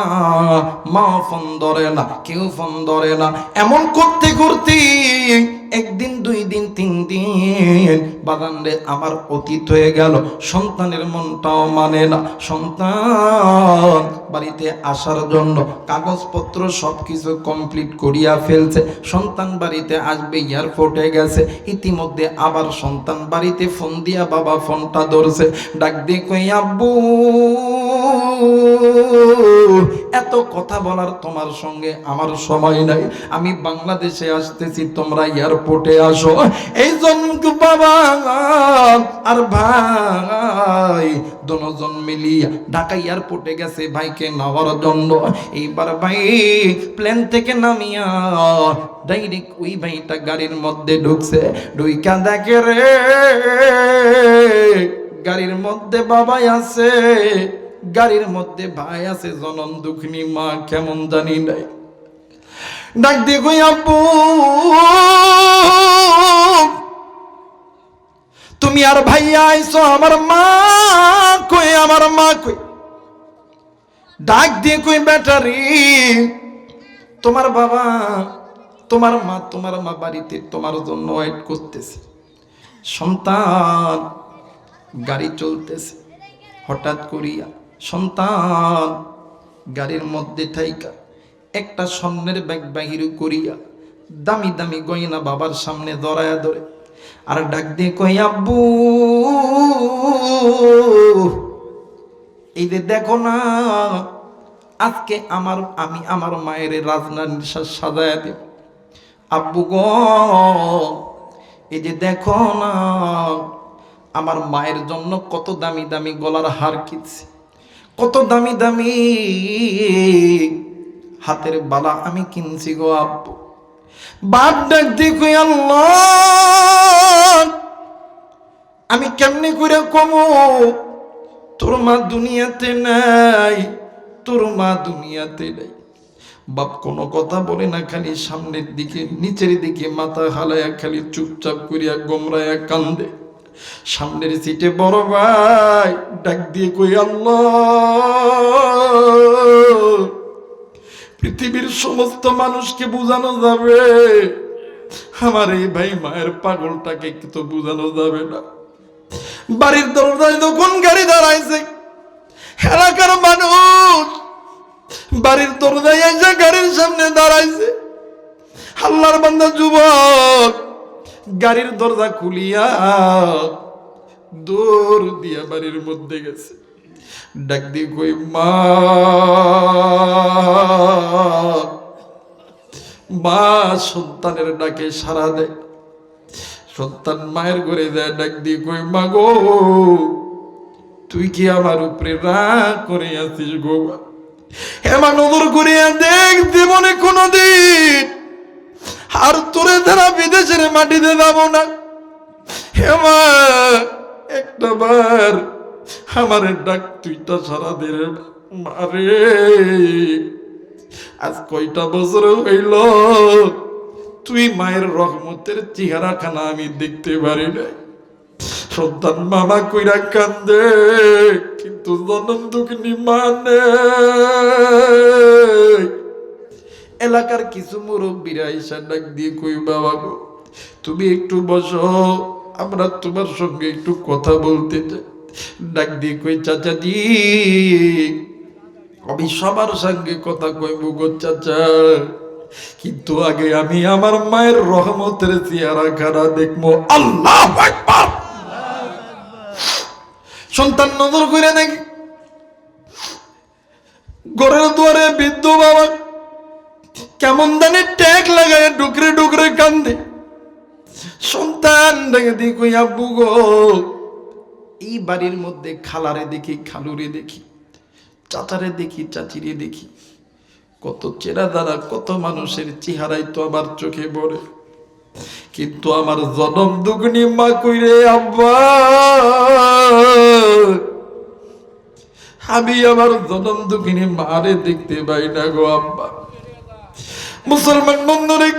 মা ফোন ধরে না, কেউ ফোন ধরে না। এমন করতে করতে একদিন, 2 দিন, 3 দিন বাগানে আমার অতীত হয়ে গেল। সন্তানের মনটাও মানে না। সন্তান বাড়িতে আসার জন্য কাগজপত্র সবকিছু কমপ্লিট করিয়া ফেলছে। সন্তান বাড়িতে আসবে, এয়ারপোর্টে গেছে। ইতিমধ্যে আবার সন্তান বাড়িতে ফোন দিয়া বাবা ফোনটা ধরছে, ডাক দিয়ে কই, আব্বু এত কথা বলার তোমার সঙ্গে আমার সময় নাই, আমি বাংলাদেশে আসতেছি, তোমরা এয়ারপোর্টে আসো। এই জন্য বাবা আর ভাই দুজন মিলিয়া ঢাকা এয়ারপোর্টে গেছে ভাইকে নেওয়ার জন্য। এইবার ভাই প্লেন থেকে নামিয়া ডাইরেক্ট ওই ভাইটা গাড়ির মধ্যে ঢুকছে। ঢুইকা দেখে রে গাড়ির মধ্যে বাবাই আছে, গাড়ির মধ্যে ভাই আছে, জনম দুঃখিনী মা কেমন জানি নাই। ডাক দিয়ে কই, আব্বু তুমি আর ভাইয়া আইছো, আমার মা কই, আমার মা কই? ডাক দিয়ে কই, ব্যাটারি তোমার বাবা, তোমার মা বাড়িতে তোমার জন্য ওয়েট করতেছে। সন্তান গাড়ি চলতেছে, হঠাৎ করিয়া সন্তান গাড়ির মধ্যে থাইকা একটা স্বর্ণের ব্যাগ বাহির করিয়া দামি দামি গয়না বাবার সামনে ধরায়া ধরে আর ডাক দিয়ে কই, আব্বু এই যে দেখো না, আজকে আমি আমার মায়ের রাজনার সাজায়া দেব। আব্বু গো এই যে দেখো না, আমার মায়ের জন্য কত দামি দামি গলার হার কিনছি, কত দামি দামি হাতের বালা আমি কিনছি গো আব্বু। বাপ ডাক দিয়ে কই, আল্লাহ আমি কেমনি করে কমো, তোর মা দুনিয়াতে নাই, তোর মা দুনিয়াতে নাই। বাপ কোনো কথা বলে না, খালি সামনের দিকে নিচের দিকে মাথা হালায়া খালি চুপচাপ করিয়া গোমরায়া কান্দে। সামনের সিটে বড় ভাই ডাক দিয়ে কই, আল্লাহ পৃথিবীর সমস্ত মানুষকে বোঝানো যাবে, আমার এই ভাই মায়ের পাগলটাকে তো বোঝানো যাবে না। বাড়ির দরজায় যখন গাড়ি দাঁড়াইছে, এলাকার মানুষ বাড়ির দরজায় এসে গাড়ির সামনে দাঁড়াইছে। আল্লাহর বান্দা যুবক গাড়ির দরজা খুলিয়া দৌড় দিয়া বাড়ির মধ্যে গেছে। ডাক দিয়ে কই, মা মা সন্তানের ডাকে সাড়া দেয়। সন্তান মায়ের ঘরে যায়, ডাক দিয়ে কই, মা গো তুই কি আমার উপরে রাগ করে আছিস গো? এমন নজর করিয়া দেখ, জীবনে কোনদিন আর তোরে ধারা বিদেশের মাটিতে যাব না। হেমা একটা বার আমার ডাক তুইটা সারা দে মারে। আজ কয়টা বছর হইল তুই মায়ের রহমতের চেহারাখানা আমি দেখতে পারি নাই। সন্তান মামা কইরা কান্দে, কিন্তু জনম দুঃখিনী মানে। এলাকার কিছু মুরব্বীরা এসে ডাক দিয়ে কই, বাবা গো তুমি একটু বসো, আমরা তোমার সঙ্গে একটু কথা বলতে চাই। ডাক দিয়ে কই চাচা জি আমি সবার সঙ্গে কথা কইব গো চাচা, কিন্তু আগে আমি আমার মায়ের রহমতের চেহারা খানা দেখবো। আল্লাহু আকবার। সন্তান নজর করে দেখি ঘরের দুয়ারে বৃদ্ধ বাবা কেমন জানি ট্যাগ লাগায় ডুকরে ডুকরে কান্দে। সন্তান দেখে দি কই আব্বু গো, এই বাড়ির মধ্যে খালারে দেখি, খালুরে দেখি, চাচারে দেখি, চাচিরে দেখি, কত চেহারা দ্বারা কত মানুষের চেহারাই তো আমার চোখে পড়ে, কিন্তু আমার জনম দুগুনি মা কইরে আব্বা, আমি আমার জনম দুগুনি মারে দেখতে পাই না গো আব্বা। মুসলমান বন্ধুরে,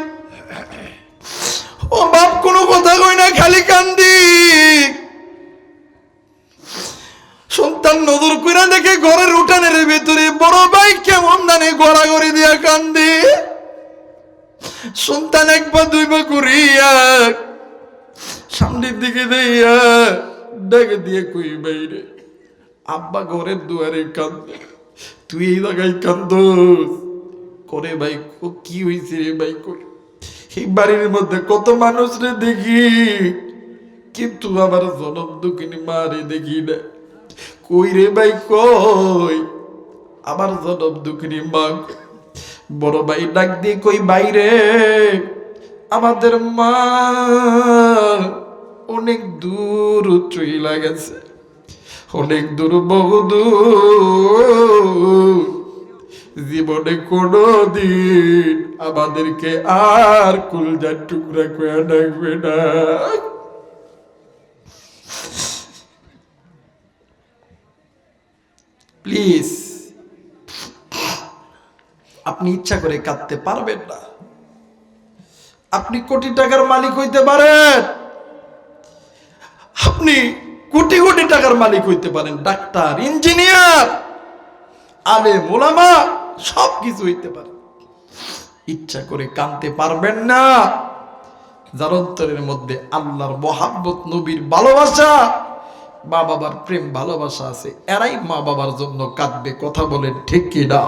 ও বাপ কোনো কথা কই না, খালি কান্দি। সন্তান নজর কইরা দেখে ঘরের উঠানের ভেতরে বড় ভাই কেমন জানে গড়াগড়ি দিয়া কান্দে। সন্তান একবার দুইবার করিয়া সামনের দিকে দিয়া ডেকে দিয়ে কই বাইরে আব্বা ঘরের দুয়ারে কান্দে, তুই এই জায়গায় কান্দোস করে ভাই? কি হয়েছে রে ভাই? কই এই বাড়ির মধ্যে কত মানুষ রে দেখি, কিন্তু আমার জনম দুঃখিনী মা রে দেখি না। কই রে ভাই কই আমার জনম দুঃখিনী মা? বড় ভাই ডাক দিয়ে কই বাইরে আমাদের মা অনেক দূর চইলা গেছে, অনেক দূর, বহুদূর। জীবনে কোনদিন আমাদেরকে আর কলজার টুকরা করে ডাকবে না। প্লিজ, আপনি ইচ্ছা করে কাঁদতে পারবেন না। আপনি কোটি টাকার মালিক হইতে পারেন, আপনি কোটি কোটি টাকার মালিক হইতে পারেন, ডাক্তার, ইঞ্জিনিয়ার, আলেম, ওলামা সবকিছু হইতে পারে, ইচ্ছা করে কাঁদতে পারবেন না। যার অন্তরের মধ্যে আল্লাহর মহাব্বত, নবীর ভালোবাসা, মা বাবার প্রেম ভালোবাসা আছে, এরাই মা বাবার জন্য কাঁদবে। কথা বলেন ঠিক কি না?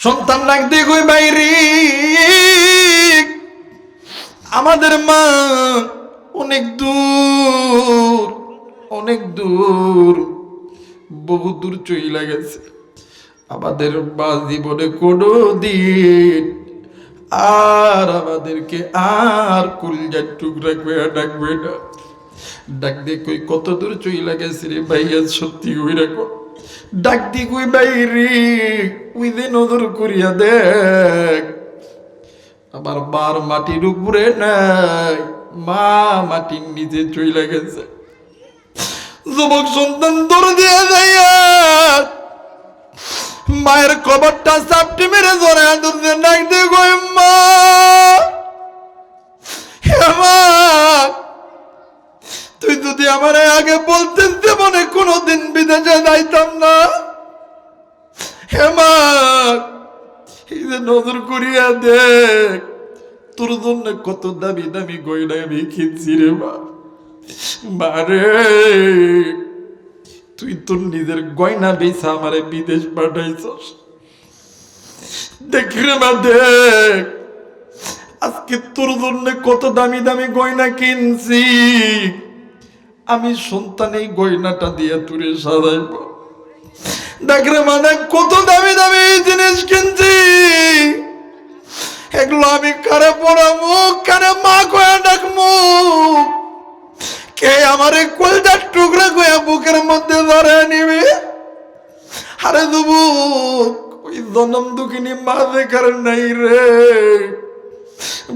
সন্তান ডাক দিয়ে কই বাইরে আমাদের মা অনেক দূর, অনেক দূর, বহু দূর চইলা গেছে। আমাদের মা জীবনে কোনো দিন আর আমাদেরকে আর কলজার টুকরা করে ডাকবে না। ডাক দিয়ে কই কত দূর চইলা গেছে রে ভাইয়া, সত্যি কই রাখো। ডাক দিয়ে কই বাইরে ওই যে নজর করিয়া দেখ আমার বার মাটির উপরে নাই, মা মাটির নিচে চইলা গেছে। যুবক সন্তান দৌড় দিয়া যাইয়া মায়ের কবরটা চাপটি মেরে ধরে আদরে ডাক দিয়ে কই মা, হে মা, তুই যদি আমার আগে বলতেন জীবনে কোনোদিন বিদেশে যাইতাম না। হে মা, এই যে নজর করিয়া দেখ তোর জন্য কত দামি দামি গয়না আমি কিনছি রে মা। মারে, তুই তোর নিজের গয়না বেচা আমারে বিদেশ পাঠাইছস। দেখ রে মা, দেখ আজকে তোর জন্য কত দামি দামি গয়না কিনছি, আমি সন্তান এই গয়নাটা দিয়ে তুলে সাজাইব। দেখ রে মা, দেখ কত দামি দামি জিনিস কিনছি, এগুলো আমি কারে পড়াবো, কারে মা কয়া ডাকবো, কে আমার কলজার টুকরা কয়া বুকের মধ্যে ধরে নিবে? আরে যুবক, ওই জনম দুঃখিনী মা দেখার নাই রে,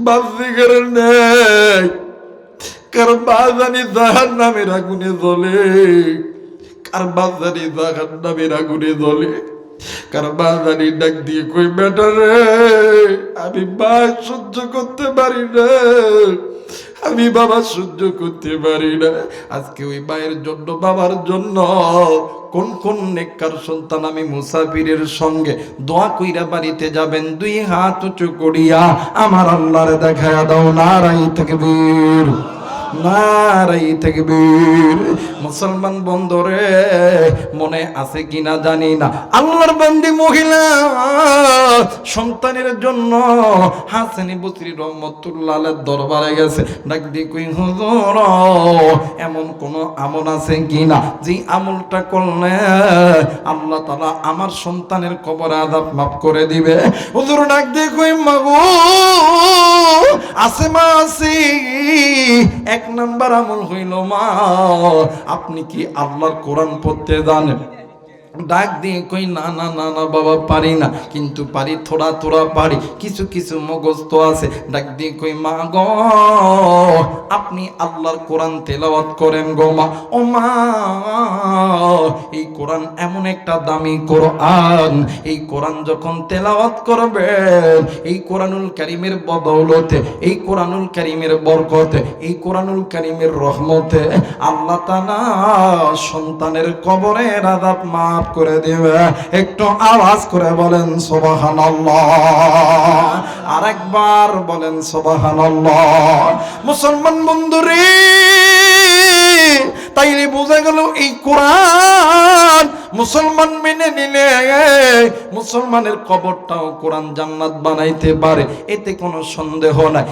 বাপ দেখার নাই। কার বাজানি জাহান নামের আগুনে জ্বলে, কার বাজানি জাহান নামের আগুনে জ্বলে, কার বাজানি ডাক দিয়ে কই বেটা রে আমি মা সহ্য করতে পারি না, আমি বাবা সহ্য করতে পারি না। আজকে ওই মায়ের জন্য, বাবার জন্য কোন কোন নেককার সন্তান আমি মুসাফিরের সঙ্গে দোয়া কইরা বাড়িতে যাবেন, দুই হাত উঁচু করিয়া আমার আল্লাহরে দেখায়া দাও। নারায়ে তাকবীর, নারাই তাকবীর। মুসলমান বন্ধুরে মনে আছে কিনা জানি না, আল্লাহর বান্দি মহিলা সন্তানের জন্য হাসানি বসরি রহমাতুল্লাহ আলাইহির দরবারে গেছে। ডাক দিয়ে কই হুজুর, এমন কোন আমল আছে কিনা যে আমলটা করলে আল্লাহ তাআলা আমার সন্তানের কবর আযাব মাফ করে দিবে? হুজুর ডাক দিয়ে কই মাগো আছে মা আছে। এক নাম্বার আমল হইল মা, আপনি কি আল্লাহর কোরআন পড়তে জানেন? ডাক দিয়ে কই না না না না বাবা পারি না, কিন্তু পারি থোড়া থোড়া পারি, কিছু কিছু মুখস্থ আছে। ডাক দিয়ে কই মা গো আপনি আল্লাহর কোরআন তেলাওয়াত করেন গো মা। ও মা এই কোরআন এমন একটা দামি কোরআন, এই কোরআন যখন তেলাওয়াত করবেন এই কোরআনুল কারীমের বদৌলতে, এই কোরআনুল কারীমের বরকতে, এই কোরআনুল কারীমের রহমতে আল্লাহ তাআলা সন্তানের কবরের আযাব মাফ করে দিবে। একটু আওয়াজ করে বলেন সুবহানাল্লাহ, আরেকবার বলেন সুবহানাল্লাহ। মুসলমান বন্ধুরে তাইলে বোঝা গেল এই কোরআন মুসলমান মেনে নিলে মুসলমানের কবরটাও কোরআন জান্নাত বানাইতে পারে, এতে কোনো সন্দেহ নাই।